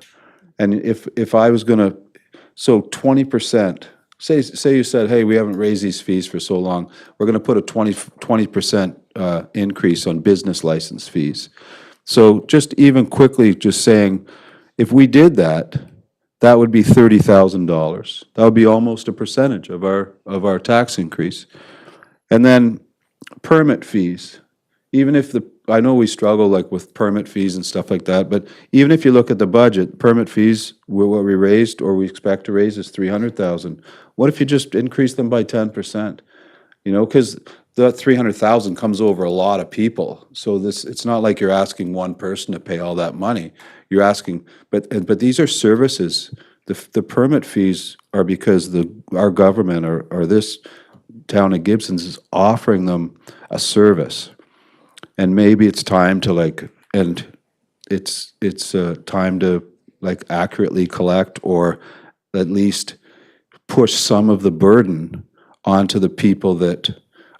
And if I was going to, so 20% say you said, hey, we haven't raised these fees for so long, we're gonna put a 20% increase on business license fees. So just even quickly, just saying, if we did that, that would be $30,000. That would be almost a percentage of our tax increase. And then permit fees, even if I know we struggle like with permit fees and stuff like that, but even if you look at the budget, permit fees, what we raised or we expect to raise is 300,000. What if you just increase them by 10%? You know, because that 300,000 comes over a lot of people. So it's not like you're asking one person to pay all that money. You're asking, but these are services. The permit fees are because our government or this town of Gibsons is offering them a service. And maybe it's time to it's time to accurately collect or at least push some of the burden onto the people that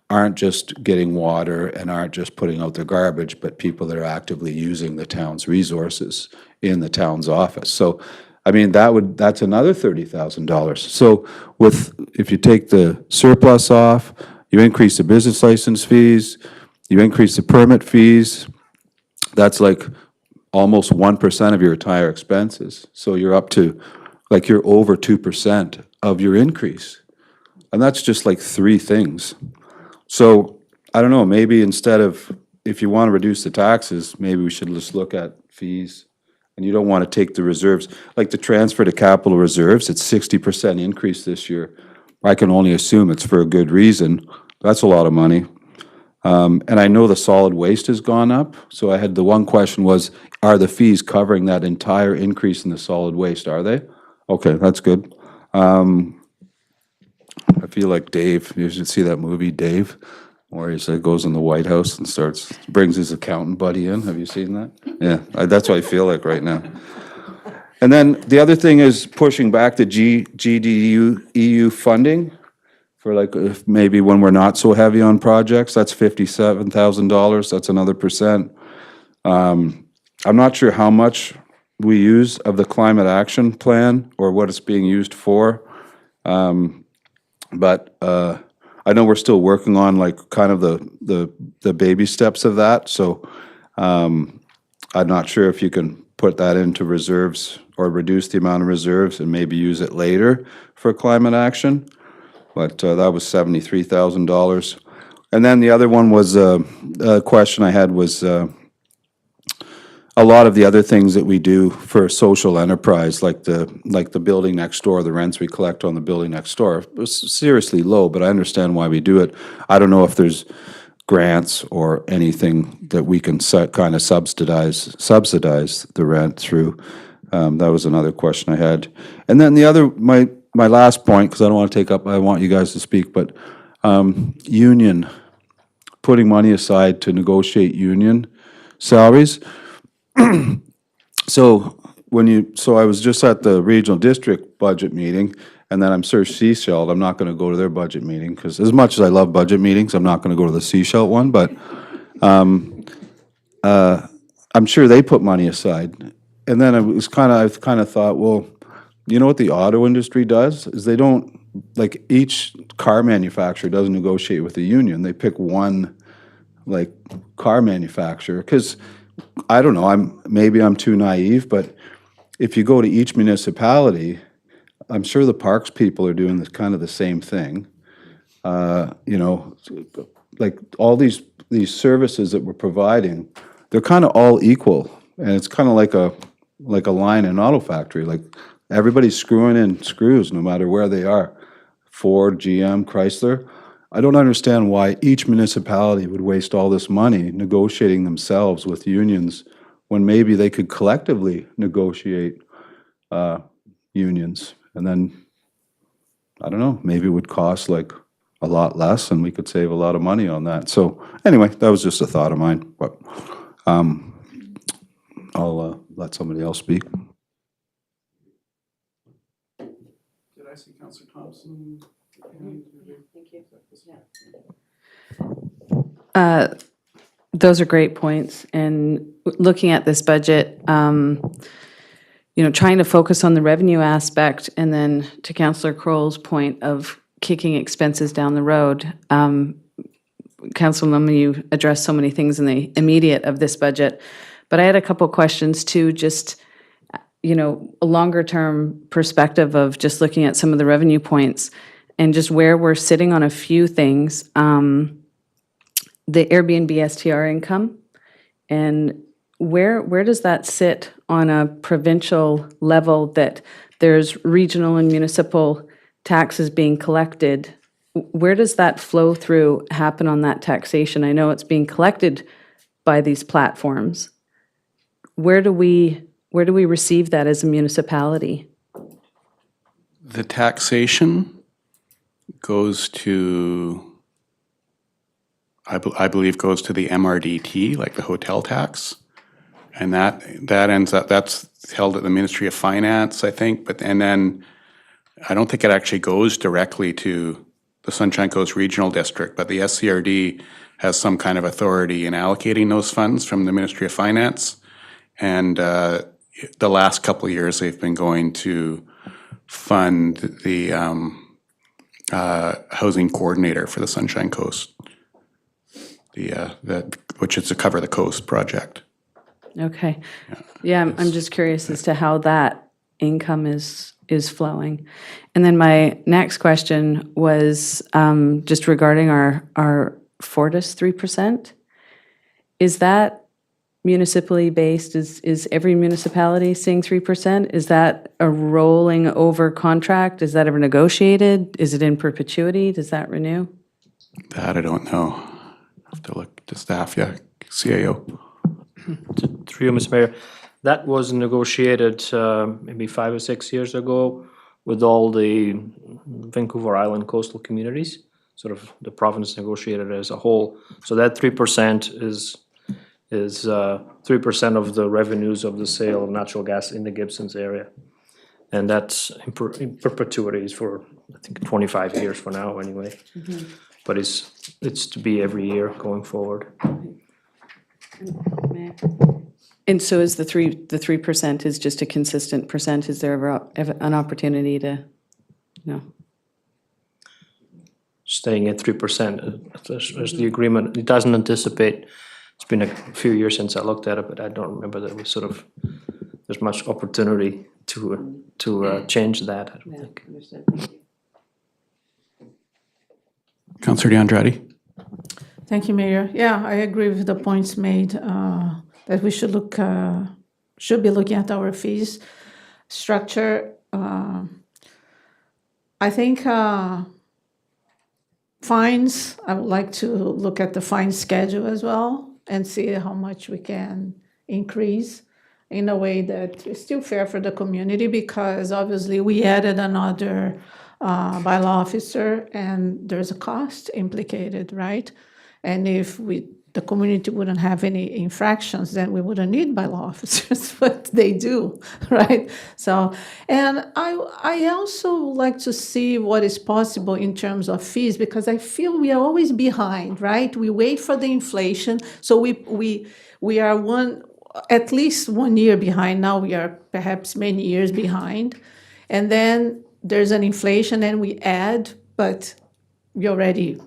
aren't just getting water and aren't just putting out their garbage, but people that are actively using the town's resources in the town's office. So, I mean, that's another $30,000. So if you take the surplus off, you increase the business license fees, you increase the permit fees, that's like almost 1% of your entire expenses. So you're up to, you're over 2% of your increase. And that's just like three things. So, I don't know, maybe instead of, if you want to reduce the taxes, maybe we should just look at fees. And you don't want to take the reserves, like the transfer to capital reserves, it's 60% increase this year. I can only assume it's for a good reason. That's a lot of money. And I know the solid waste has gone up. So the one question was, are the fees covering that entire increase in the solid waste? Are they? Okay, that's good. I feel like Dave, you should see that movie, Dave, where he goes in the White House and brings his accountant buddy in. Have you seen that? Yeah, that's what I feel like right now. And then the other thing is pushing back the GDU EU funding for if maybe when we're not so heavy on projects. That's $57,000. That's another percent. I'm not sure how much we use of the climate action plan or what it's being used for. But I know we're still working on kind of the baby steps of that. So I'm not sure if you can put that into reserves or reduce the amount of reserves and maybe use it later for climate action. But that was $73,000. And then the other one was a question I had was a lot of the other things that we do for social enterprise, like the building next door, the rents we collect on the building next door, is seriously low, but I understand why we do it. I don't know if there's grants or anything that we can kind of subsidize the rent through. That was another question I had. And then the other, my last point, because I don't want to take up, I want you guys to speak, but union, putting money aside to negotiate union salaries. So I was just at the regional district budget meeting, and then I'm Sir Seashell. I'm not going to go to their budget meeting because as much as I love budget meetings, I'm not going to go to the Seashell one. But I'm sure they put money aside. And then I kind of thought, well, you know what the auto industry does is they don't, each car manufacturer doesn't negotiate with the union. They pick one car manufacturer because. I don't know, maybe I'm too naive, but if you go to each municipality, I'm sure the parks people are doing kind of the same thing. You know, all these services that we're providing, they're kind of all equal, and it's kind of like a line in an auto factory. Everybody's screwing in screws no matter where they are. Ford, GM, Chrysler. I don't understand why each municipality would waste all this money negotiating themselves with unions when maybe they could collectively negotiate unions. And then, I don't know, maybe it would cost a lot less and we could save a lot of money on that. So anyway, that was just a thought of mine. But I'll let somebody else speak. Did I see Councillor Thompson? Thank you. Those are great points. And looking at this budget, trying to focus on the revenue aspect, and then to Councillor Kroll's point of kicking expenses down the road. Councillor Lumley, you addressed so many things in the immediate of this budget, but I had a couple questions too, just, a longer term perspective of just looking at some of the revenue points and just where we're sitting on a few things. The Airbnb STR income, and where does that sit on a provincial level, that there's regional and municipal taxes being collected? Where does that flow through happen on that taxation? I know it's being collected by these platforms. Where do we receive that as a municipality? The taxation goes to, I believe goes to the MRDT, like the hotel tax. And that ends up, that's held at the Ministry of Finance, I think, and then I don't think it actually goes directly to the Sunshine Coast Regional District, but the SCRD has some kind of authority in allocating those funds from the Ministry of Finance. And the last couple of years, they've been going to fund the housing coordinator for the Sunshine Coast, which is to Cover the Coast project. Okay. Yeah, I'm just curious as to how that income is flowing. And then my next question was just regarding our Fortis 3%. Is that municipally based? Is every municipality seeing 3%? Is that a rolling over contract? Is that ever negotiated? Is it in perpetuity? Does that renew? That I don't know. I have to look to staff, CAO. Through you, Mr. Mayor, that was negotiated maybe 5 or 6 years ago with all the Vancouver Island coastal communities. Sort of the province negotiated as a whole. So that 3% is 3% of the revenues of the sale of natural gas in the Gibsons area. And that's in perpetuity for, I think, 25 years for now anyway. Mm-hmm. But it's to be every year going forward. And so is the 3% is just a consistent percent? Is there ever an opportunity to, Staying at 3% as the agreement. It doesn't anticipate. It's been a few years since I looked at it, but I don't remember that there's much opportunity to change that, I don't think. Councillor DeAndrade. Thank you, Mayor. Yeah, I agree with the points made that we should be looking at our fees structure. I think fines, I would like to look at the fine schedule as well and see how much we can increase in a way that is still fair for the community, because obviously we added another bylaw officer and there's a cost implicated, right? And if the community wouldn't have any infractions, then we wouldn't need bylaw officers, but they do, right? So, and I also like to see what is possible in terms of fees, because I feel we are always behind, right? We wait for the inflation, so we are at least 1 year behind. Now we are perhaps many years behind, and then there's an inflation and we add, but we already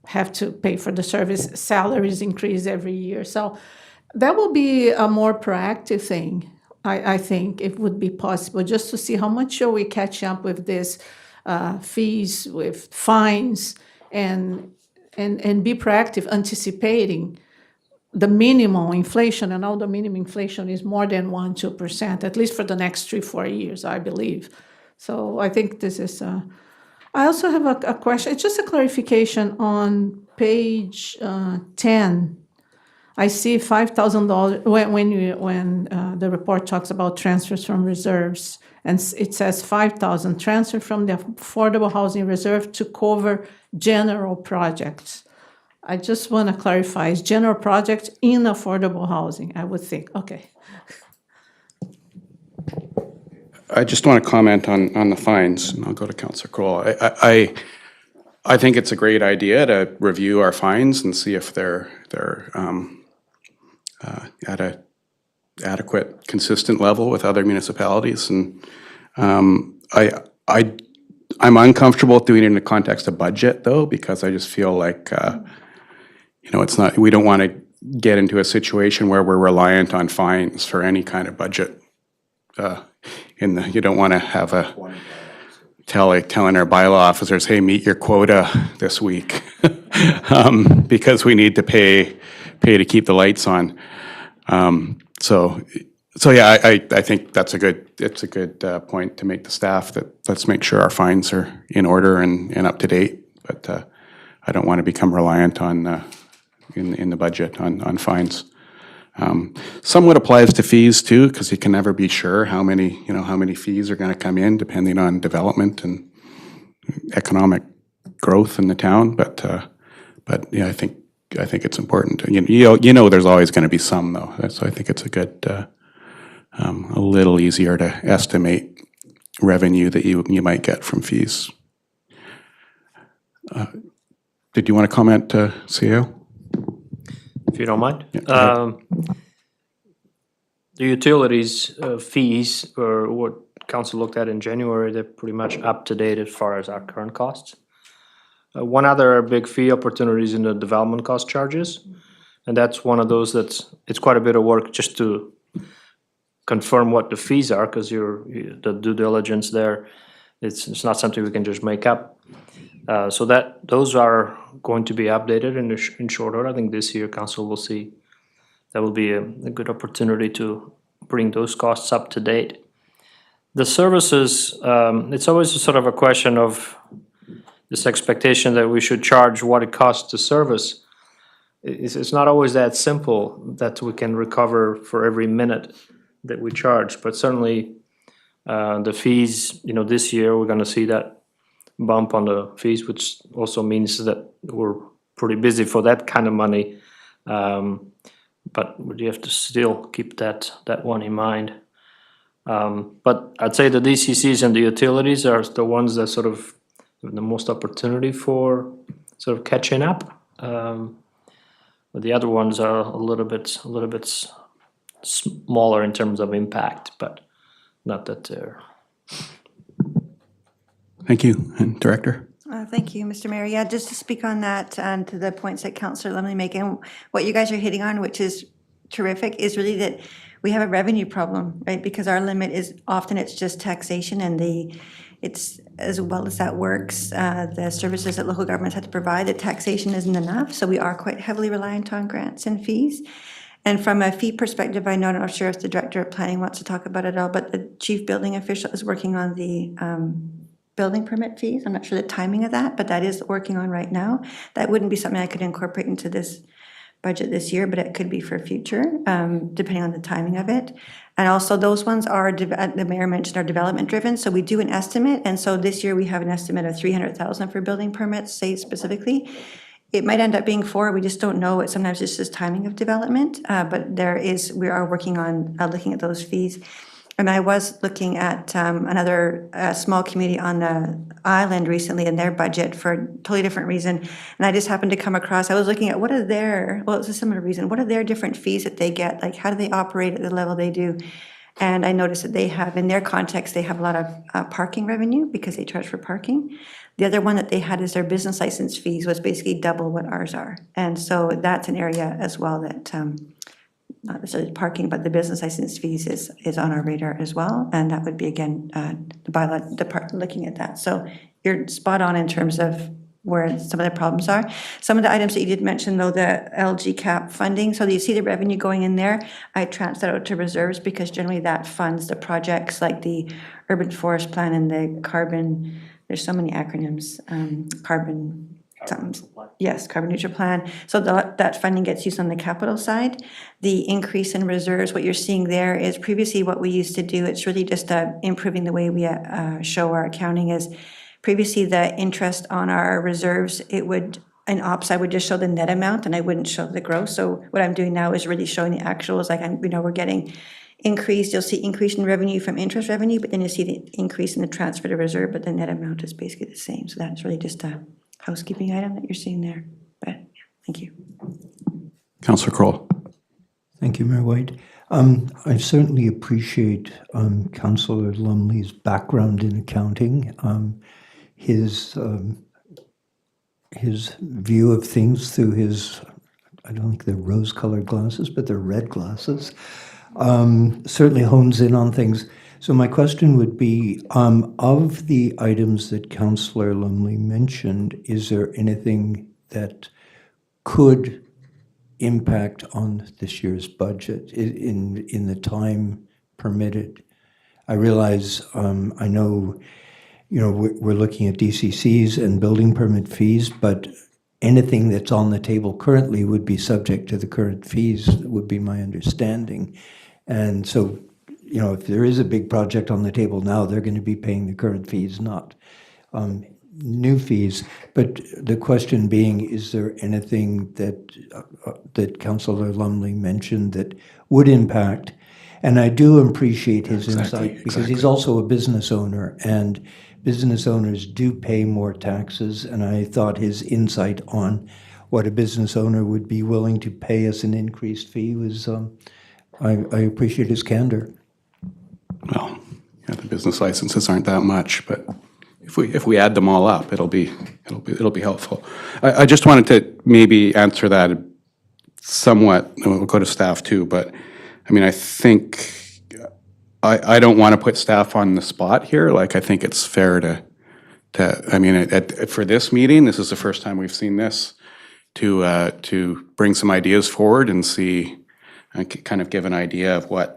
have to pay for the service. Salaries increase every year. So that will be a more proactive thing. I think it would be possible just to see how much are we catching up with this fees, with fines, and be proactive, anticipating the minimum inflation. And now the minimum inflation is more than 1-2%, at least for the next 3-4 years, I believe. So I think this is. I also have a question. It's just a clarification on page 10. I see $5,000 when the report talks about transfers from reserves, and it says 5,000 transfer from the affordable housing reserve to cover general projects. I just want to clarify: is general projects in affordable housing? I would think. Okay. I just want to comment on the fines, and I'll go to Councillor Kroll. I think it's a great idea to review our fines and see if they're at a adequate, consistent level with other municipalities. And I'm uncomfortable with doing it in the context of budget, though, because I just feel like, it's not, we don't want to get into a situation where we're reliant on fines for any kind of budget. You don't want to have telling our bylaw officers, hey, meet your quota this week, because we need to pay to keep the lights on. So yeah, I think it's a good point to make the staff, that let's make sure our fines are in order and up to date. But I don't want to become reliant on in the budget on fines. Somewhat applies to fees too, because you can never be sure how many fees are going to come in, depending on development and economic growth in the town. But yeah, I think it's important. There's always going to be some, though. So I think it's a little easier to estimate revenue that you might get from fees. Did you want to comment, CEO? If you don't mind. Yeah, The utilities fees, or what council looked at in January, they're pretty much up to date as far as our current costs. One other big fee opportunity is in the development cost charges, and that's one of those it's quite a bit of work just to confirm what the fees are, because the due diligence there, it's not something we can just make up. So those are going to be updated in short order. I think this year council will see that will be a good opportunity to bring those costs up to date. The services, it's always a sort of a question of this expectation that we should charge what it costs to service. It's not always that simple that we can recover for every minute that we charge, but certainly the fees, this year we're going to see that bump on the fees, which also means that we're pretty busy for that kind of money. But you have to still keep that one in mind. But I'd say the DCCs and the utilities are the ones that sort of have the most opportunity for sort of catching up. But the other ones are a little bit smaller in terms of impact, but not that they're. Thank you. And Director? Thank you, Mr. Mayor. Yeah, just to speak on that and to the points that Councillor Lumley making, what you guys are hitting on, which is terrific, is really that we have a revenue problem, right? Because our limit is often it's just taxation, and it's as well as that works, the services that local governments have to provide, the taxation isn't enough. So we are quite heavily reliant on grants and fees. And from a fee perspective, I'm not sure if the Director of Planning wants to talk about it at all, but the Chief Building Official is working on the building permit fees. I'm not sure the timing of that, but that is working on right now. That wouldn't be something I could incorporate into this budget this year, but it could be for future, depending on the timing of it. And also those ones are, the Mayor mentioned, are development driven. So we do an estimate. And so this year we have an estimate of 300,000 for building permits, say specifically. It might end up being 4, we just don't know. Sometimes it's just timing of development, but we are working on looking at those fees. And I was looking at another small community on the island recently in their budget for a totally different reason. And I just happened to come across, I was looking at it's a similar reason. What are their different fees that they get? Like, how do they operate at the level they do? And I noticed that they have, in their context, they have a lot of parking revenue because they charge for parking. The other one that they had is their business license fees was basically double what ours are. And so that's an area as well that, not necessarily parking, but the business license fees is on our radar as well. And that would be, again, the bylaw department looking at that. So you're spot on in terms of where some of the problems are. Some of the items that you did mention, though, the LG cap funding, so you see the revenue going in there. I transfer that out to reserves because generally that funds the projects like the urban forest plan and the carbon, there's so many acronyms, carbon neutral plan. So that funding gets used on the capital side. The increase in reserves, what you're seeing there is previously what we used to do, it's really just improving the way we show our accounting is previously the interest on our reserves, in ops, I would just show the net amount and I wouldn't show the gross. So what I'm doing now is really showing the actuals, like we're getting increased, you'll see increase in revenue from interest revenue, but then you see the increase in the transfer to reserve, but the net amount is basically the same. So that's really just a housekeeping item that you're seeing there. But yeah, thank you. Councillor Kroll. Thank you, Mayor White. I certainly appreciate Councillor Lumley's background in accounting, his view of things through his, I don't think they're rose-colored glasses, but they're red glasses, certainly hones in on things. So my question would be, of the items that Councillor Lumley mentioned, is there anything that could impact on this year's budget in the time permitted? I realize, I know, we're looking at DCCs and building permit fees, but anything that's on the table currently would be subject to the current fees, would be my understanding. And so, if there is a big project on the table now, they're going to be paying the current fees, not new fees. But the question being, is there anything that Councillor Lumley mentioned that would impact? And I do appreciate his insight, because he's also a business owner, and business owners do pay more taxes. And I thought his insight on what a business owner would be willing to pay as an increased fee was, I appreciate his candor. Well, yeah, the business licenses aren't that much, but if we add them all up, it'll be helpful. I just wanted to maybe answer that somewhat. We'll go to staff too, but I mean, I think I don't want to put staff on the spot here. Like, I think it's fair to I mean, for this meeting, this is the first time we've seen this, to bring some ideas forward and see, kind of give an idea of what.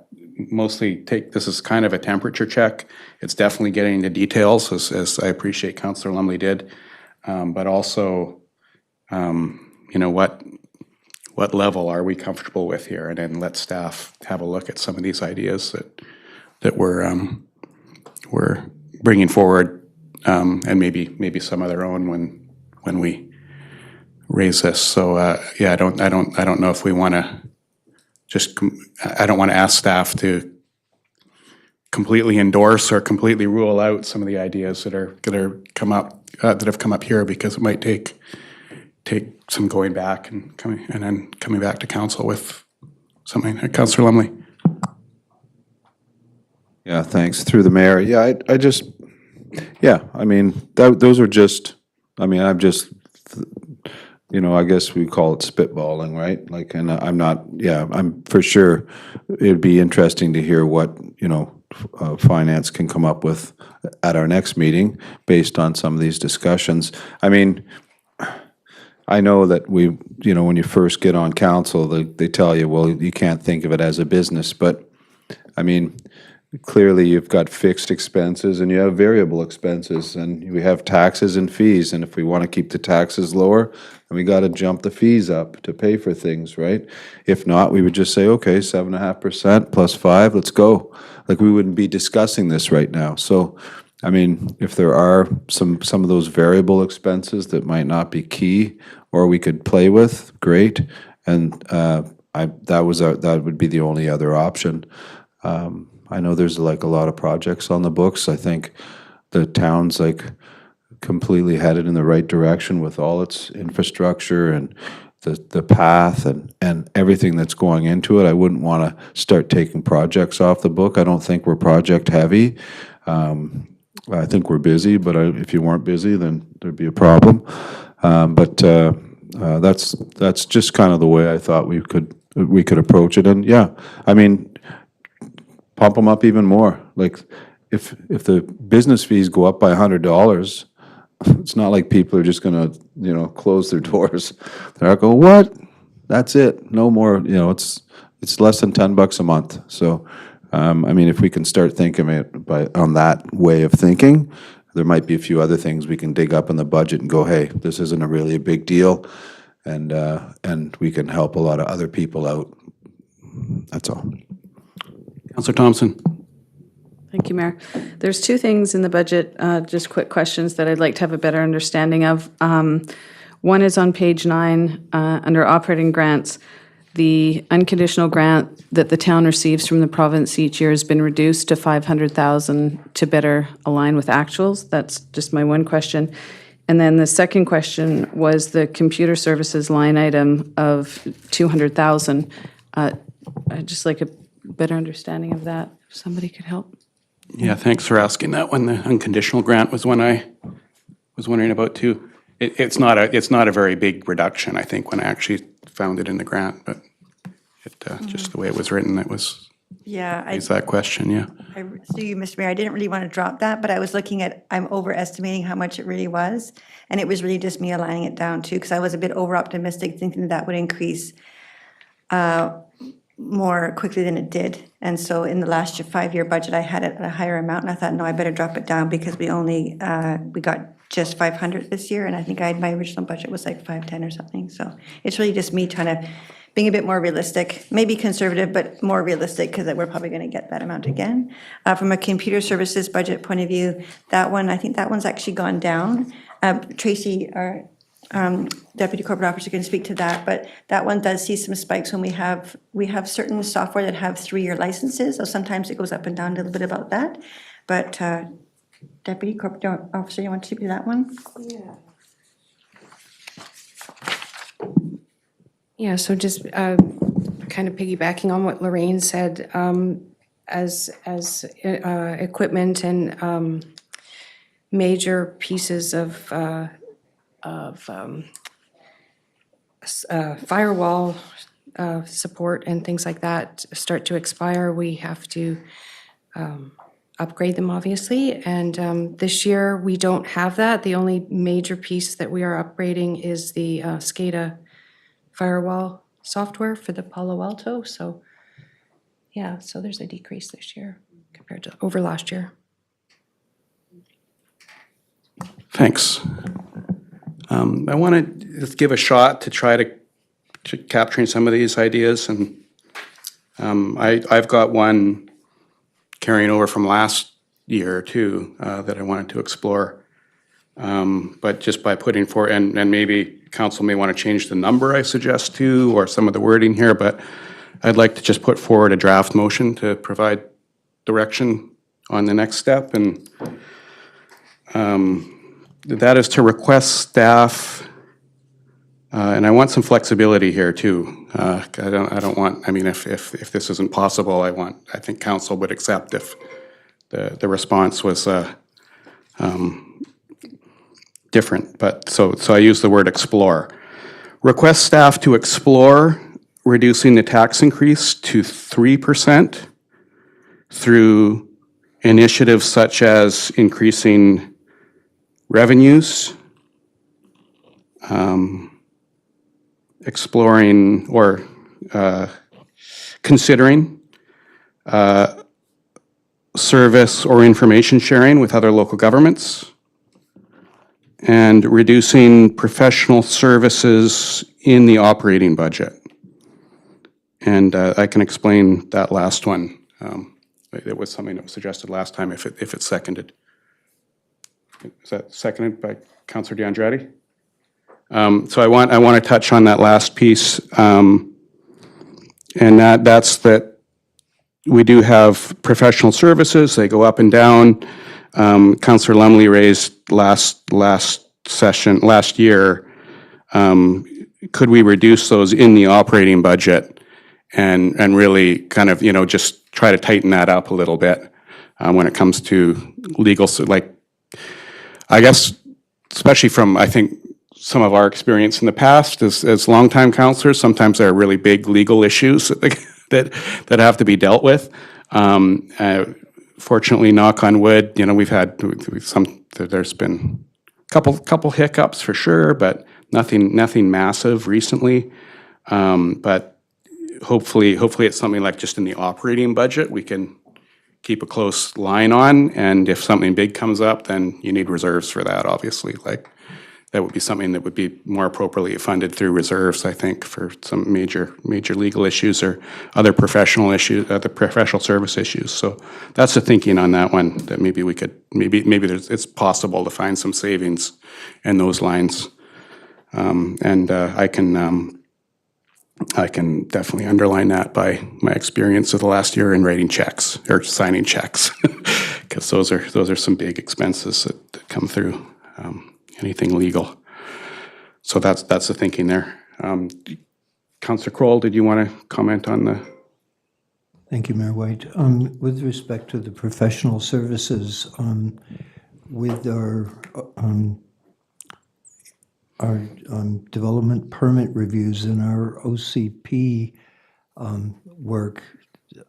Mostly this is kind of a temperature check. It's definitely getting into details, as I appreciate Councillor Lumley did, but also, what level are we comfortable with here, and then let staff have a look at some of these ideas that we're bringing forward, and maybe some of their own when we raise this. So yeah, I don't know if we want to. I don't want to ask staff to completely endorse or completely rule out some of the ideas that have come up here, because it might take some going back and then coming back to council with something. Councillor Lumley. Yeah, thanks. Through the mayor. Yeah, I mean, those are just, I mean, I'm just, I guess we call it spitballing, right? Like, and I'm for sure, it'd be interesting to hear what, finance can come up with at our next meeting based on some of these discussions. I mean, I know that when you first get on council, they tell you, well, you can't think of it as a business, but I mean, clearly you've got fixed expenses and you have variable expenses, and we have taxes and fees, and if we want to keep the taxes lower, then we got to jump the fees up to pay for things, right? If not, we would just say, okay, 7.5% plus 5, let's go. Like, we wouldn't be discussing this right now. So, I mean, if there are some of those variable expenses that might not be key, or we could play with, great. And that would be the only other option. I know there's like a lot of projects on the books. I think the town's like completely headed in the right direction with all its infrastructure and the path and everything that's going into it. I wouldn't want to start taking projects off the book. I don't think we're project heavy. I think we're busy, but if you weren't busy, then there'd be a problem. But that's just kind of the way I thought we could approach it. And yeah, I mean, pump them up even more. Like, if the business fees go up by $100, it's not like people are just going to close their doors. They're not going, what? That's it. No more. It's less than $10 a month. So, I mean, if we can start thinking it on that way of thinking, there might be a few other things we can dig up in the budget and go, hey, this isn't really a big deal, and we can help a lot of other people out. That's all. Councillor Thompson. Thank you, Mayor. There's two things in the budget, just quick questions that I'd like to have a better understanding of. One is on page 9, under operating grants. The unconditional grant that the town receives from the province each year has been reduced to $500,000 to better align with actuals. That's just my one question. And then the second question was the computer services line item of $200,000. I'd just like a better understanding of that, if somebody could help. Yeah, thanks for asking that one. The unconditional grant was one I was wondering about too. It's not a very big reduction, I think, when I actually found it in the grant, but just the way it was written, it was, Yeah, is that question, yeah. through you, Mr. Mayor, I didn't really want to drop that, but I was looking at, I'm overestimating how much it really was. And it was really just me aligning it down too, because I was a bit over optimistic, thinking that would increase more quickly than it did. And so in the last 5-year budget, I had it at a higher amount, and I thought, no, I better drop it down because we only, we got just 500 this year, and I think my original budget was like 510 or something. So it's really just me trying to being a bit more realistic, maybe conservative, but more realistic, because we're probably going to get that amount again. From a computer services budget point of view, that one, I think that one's actually gone down. Tracy, our Deputy Corporate Officer, can speak to that, but that one does see some spikes when we have certain software that have 3-year licenses, so sometimes it goes up and down a little bit about that. But Deputy Corporate Officer, you want to speak to that one? Yeah, so just kind of piggybacking on what Lorraine said, as equipment and major pieces of firewall support and things like that start to expire, we have to upgrade them, obviously. And this year, we don't have that. The only major piece that we are upgrading is the SCADA firewall software for the Palo Alto. So yeah, so there's a decrease this year compared to over last year. Thanks. I want to just give a shot to try to capturing some of these ideas, and I've got one carrying over from last year too that I wanted to explore. But just by putting forward, and maybe council may want to change the number I suggest to, or some of the wording here, but I'd like to just put forward a draft motion to provide direction on the next step, and that is to request staff, and I want some flexibility here too. I don't want, I mean, if this isn't possible, I think council would accept if the response was different, but so I use the word explore. Request staff to explore reducing the tax increase to 3% through initiatives such as increasing revenues, exploring or considering service or information sharing with other local governments, and reducing professional services in the operating budget. And I can explain that last one. It was something that was suggested last time if it's seconded. Is that seconded by Councillor DeAndretti? So I want to touch on that last piece, and that's that we do have professional services. They go up and down. Councillor Lumley raised last year, could we reduce those in the operating budget and really kind of, just try to tighten that up a little bit when it comes to legal, so like, I guess, especially from, I think, some of our experience in the past as longtime councillors, sometimes there are really big legal issues that have to be dealt with. Fortunately, knock on wood, there's been a couple hiccups for sure, but nothing massive recently. But hopefully it's something like just in the operating budget we can keep a close line on, and if something big comes up, then you need reserves for that, obviously. Like, that would be something that would be more appropriately funded through reserves, I think, for some major legal issues or other professional issues, other professional service issues. So that's the thinking on that one, that maybe we could, maybe it's possible to find some savings in those lines. And I can definitely underline that by my experience of the last year in writing checks or signing checks, because those are some big expenses that come through. Anything legal. So that's the thinking there. Councillor Kroll, did you want to comment on the? Thank you, Mayor White. With respect to the professional services, with our development permit reviews and our OCP work,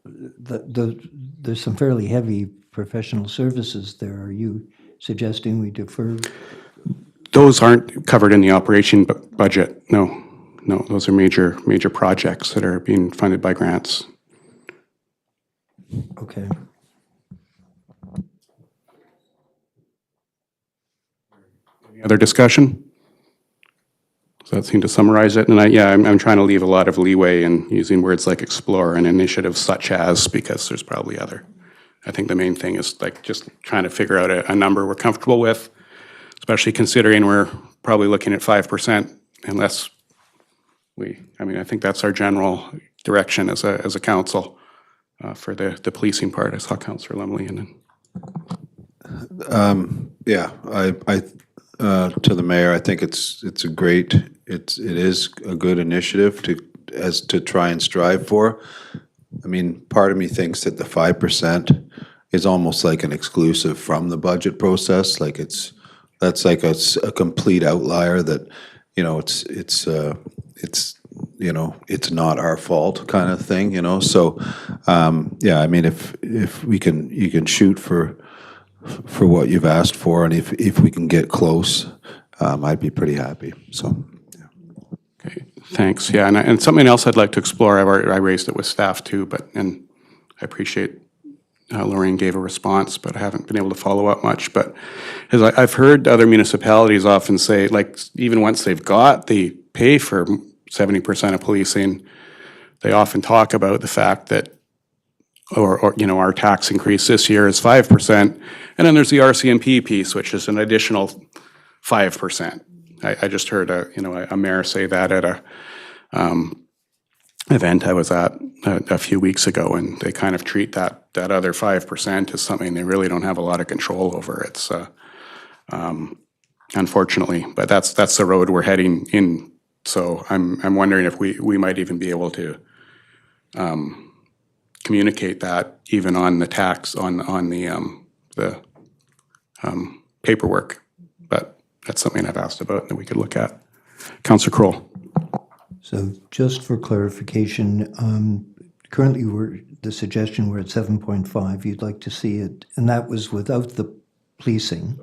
there's some fairly heavy professional services there. Are you suggesting we defer? Those aren't covered in the operation budget, no. No, those are major projects that are being funded by grants. Okay. Any other discussion? Does that seem to summarize it? And I'm trying to leave a lot of leeway in using words like explore and initiatives such as, because there's probably other. I think the main thing is like just trying to figure out a number we're comfortable with, especially considering we're probably looking at 5% unless I think that's our general direction as a council for the policing part. I saw Councillor Lumley and then. Yeah, I to the mayor, I think it is a good initiative to try and strive for. I mean, part of me thinks that the 5% is almost like an exclusive from the budget process. Like that's like a complete outlier that, it's not our fault kind of thing, So, yeah, I mean, if you can shoot for what you've asked for, and if we can get close, I'd be pretty happy. So, yeah. Okay, thanks. Yeah, and something else I'd like to explore. I raised it with staff too, and I appreciate Lorraine gave a response, but I haven't been able to follow up much. But as I've heard other municipalities often say, like even once they've got the pay for 70% of policing, they often talk about the fact that, or our tax increase this year is 5%, and then there's the RCMP piece, which is an additional 5%. I just heard a mayor say that at a event I was at a few weeks ago, and they kind of treat that other 5% as something they really don't have a lot of control over. It's unfortunately, but that's the road we're heading in. So I'm wondering if we might even be able to communicate that even on the tax on the paperwork. But that's something I've asked about that we could look at. Councillor Kroll. So just for clarification, currently the suggestion we're at 7.5. You'd like to see it, and that was without the policing.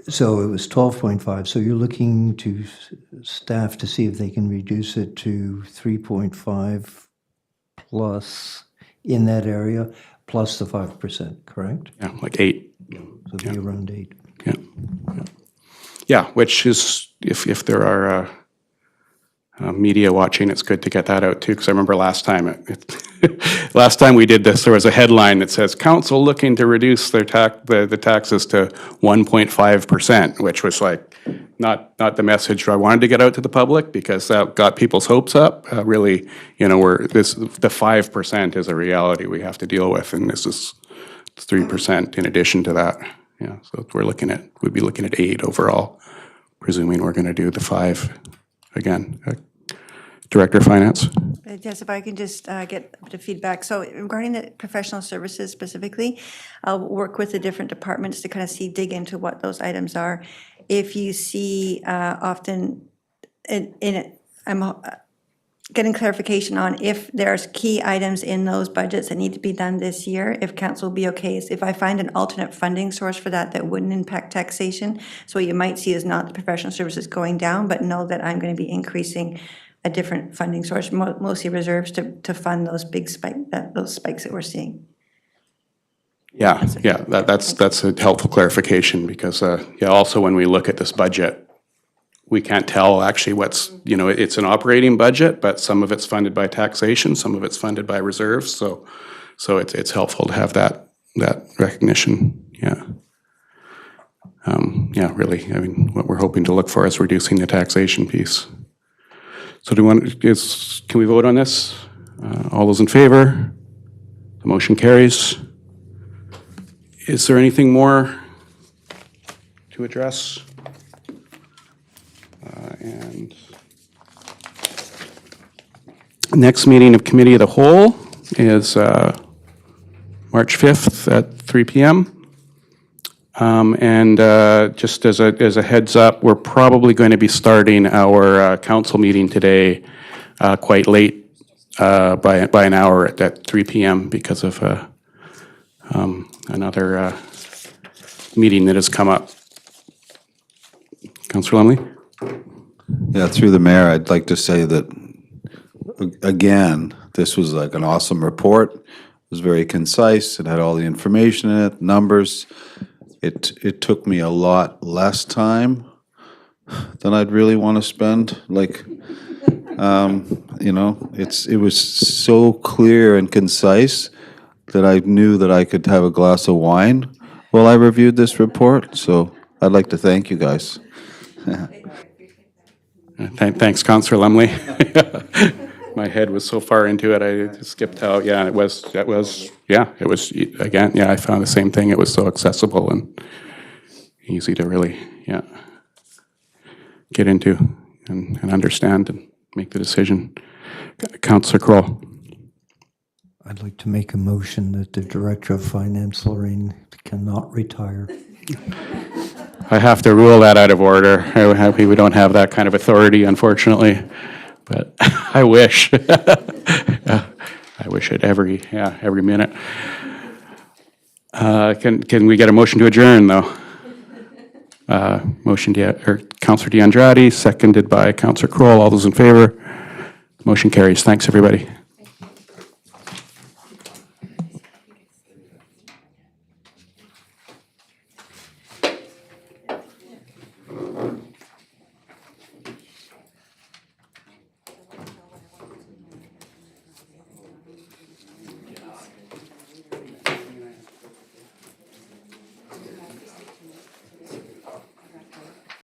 So it was 12.5. So you're looking to staff to see if they can reduce it to 3.5 plus in that area, plus the 5%, correct? Yeah, like 8. So it'd be around 8. Yeah. Yeah, which is, if there are media watching, it's good to get that out too, because I remember last time we did this, there was a headline that says, council looking to reduce their the taxes to 1.5%, which was like, not the message I wanted to get out to the public, because that got people's hopes up. Really, the 5% is a reality we have to deal with, and this is 3% in addition to that. Yeah, so we'd be looking at 8 overall, presuming we're going to do the 5 again. Director of Finance. Yes, if I can just get a bit of feedback. So regarding the professional services specifically, I'll work with the different departments to kind of dig into what those items are. If you see often I'm getting clarification on if there's key items in those budgets that need to be done this year, if council will be okay. So if I find an alternate funding source for that wouldn't impact taxation, so what you might see is not the professional services going down, but know that I'm going to be increasing a different funding source, mostly reserves to fund those big those spikes that we're seeing. Yeah, that's a helpful clarification, because also when we look at this budget, we can't tell actually what's, it's an operating budget, but some of it's funded by taxation, some of it's funded by reserves, so it's helpful to have that recognition. Yeah. Really, what we're hoping to look for is reducing the taxation piece. So can we vote on this? All those in favor? The motion carries. Is there anything more to address? And next meeting of Committee of the Whole, is March 5th at 3 p.m. And just as a heads up, we're probably going to be starting our council meeting today quite late, by an hour at 3 p.m. because of another meeting that has come up. Councillor Lumley? Yeah, through the mayor, I'd like to say that, again, this was like an awesome report. It was very concise. It had all the information in it, numbers. It took me a lot less time than I'd really want to spend. Like, you know, it was so clear and concise that I knew that I could have a glass of wine while I reviewed this report. So I'd like to thank you guys. Thanks, Councillor Lumley. My head was so far into it, I just skipped out. Yeah, it was, again, I found the same thing. It was so accessible and easy to really, get into and understand and make the decision. Councillor Kroll. I'd like to make a motion that the Director of Finance, Lorraine, cannot retire. I have to rule that out of order. We don't have that kind of authority, unfortunately, but I wish. I wish it every minute. Can we get a motion to adjourn, though? Councillor DeAndrade, seconded by Councillor Kroll. All those in favor? Motion carries. Thanks, everybody.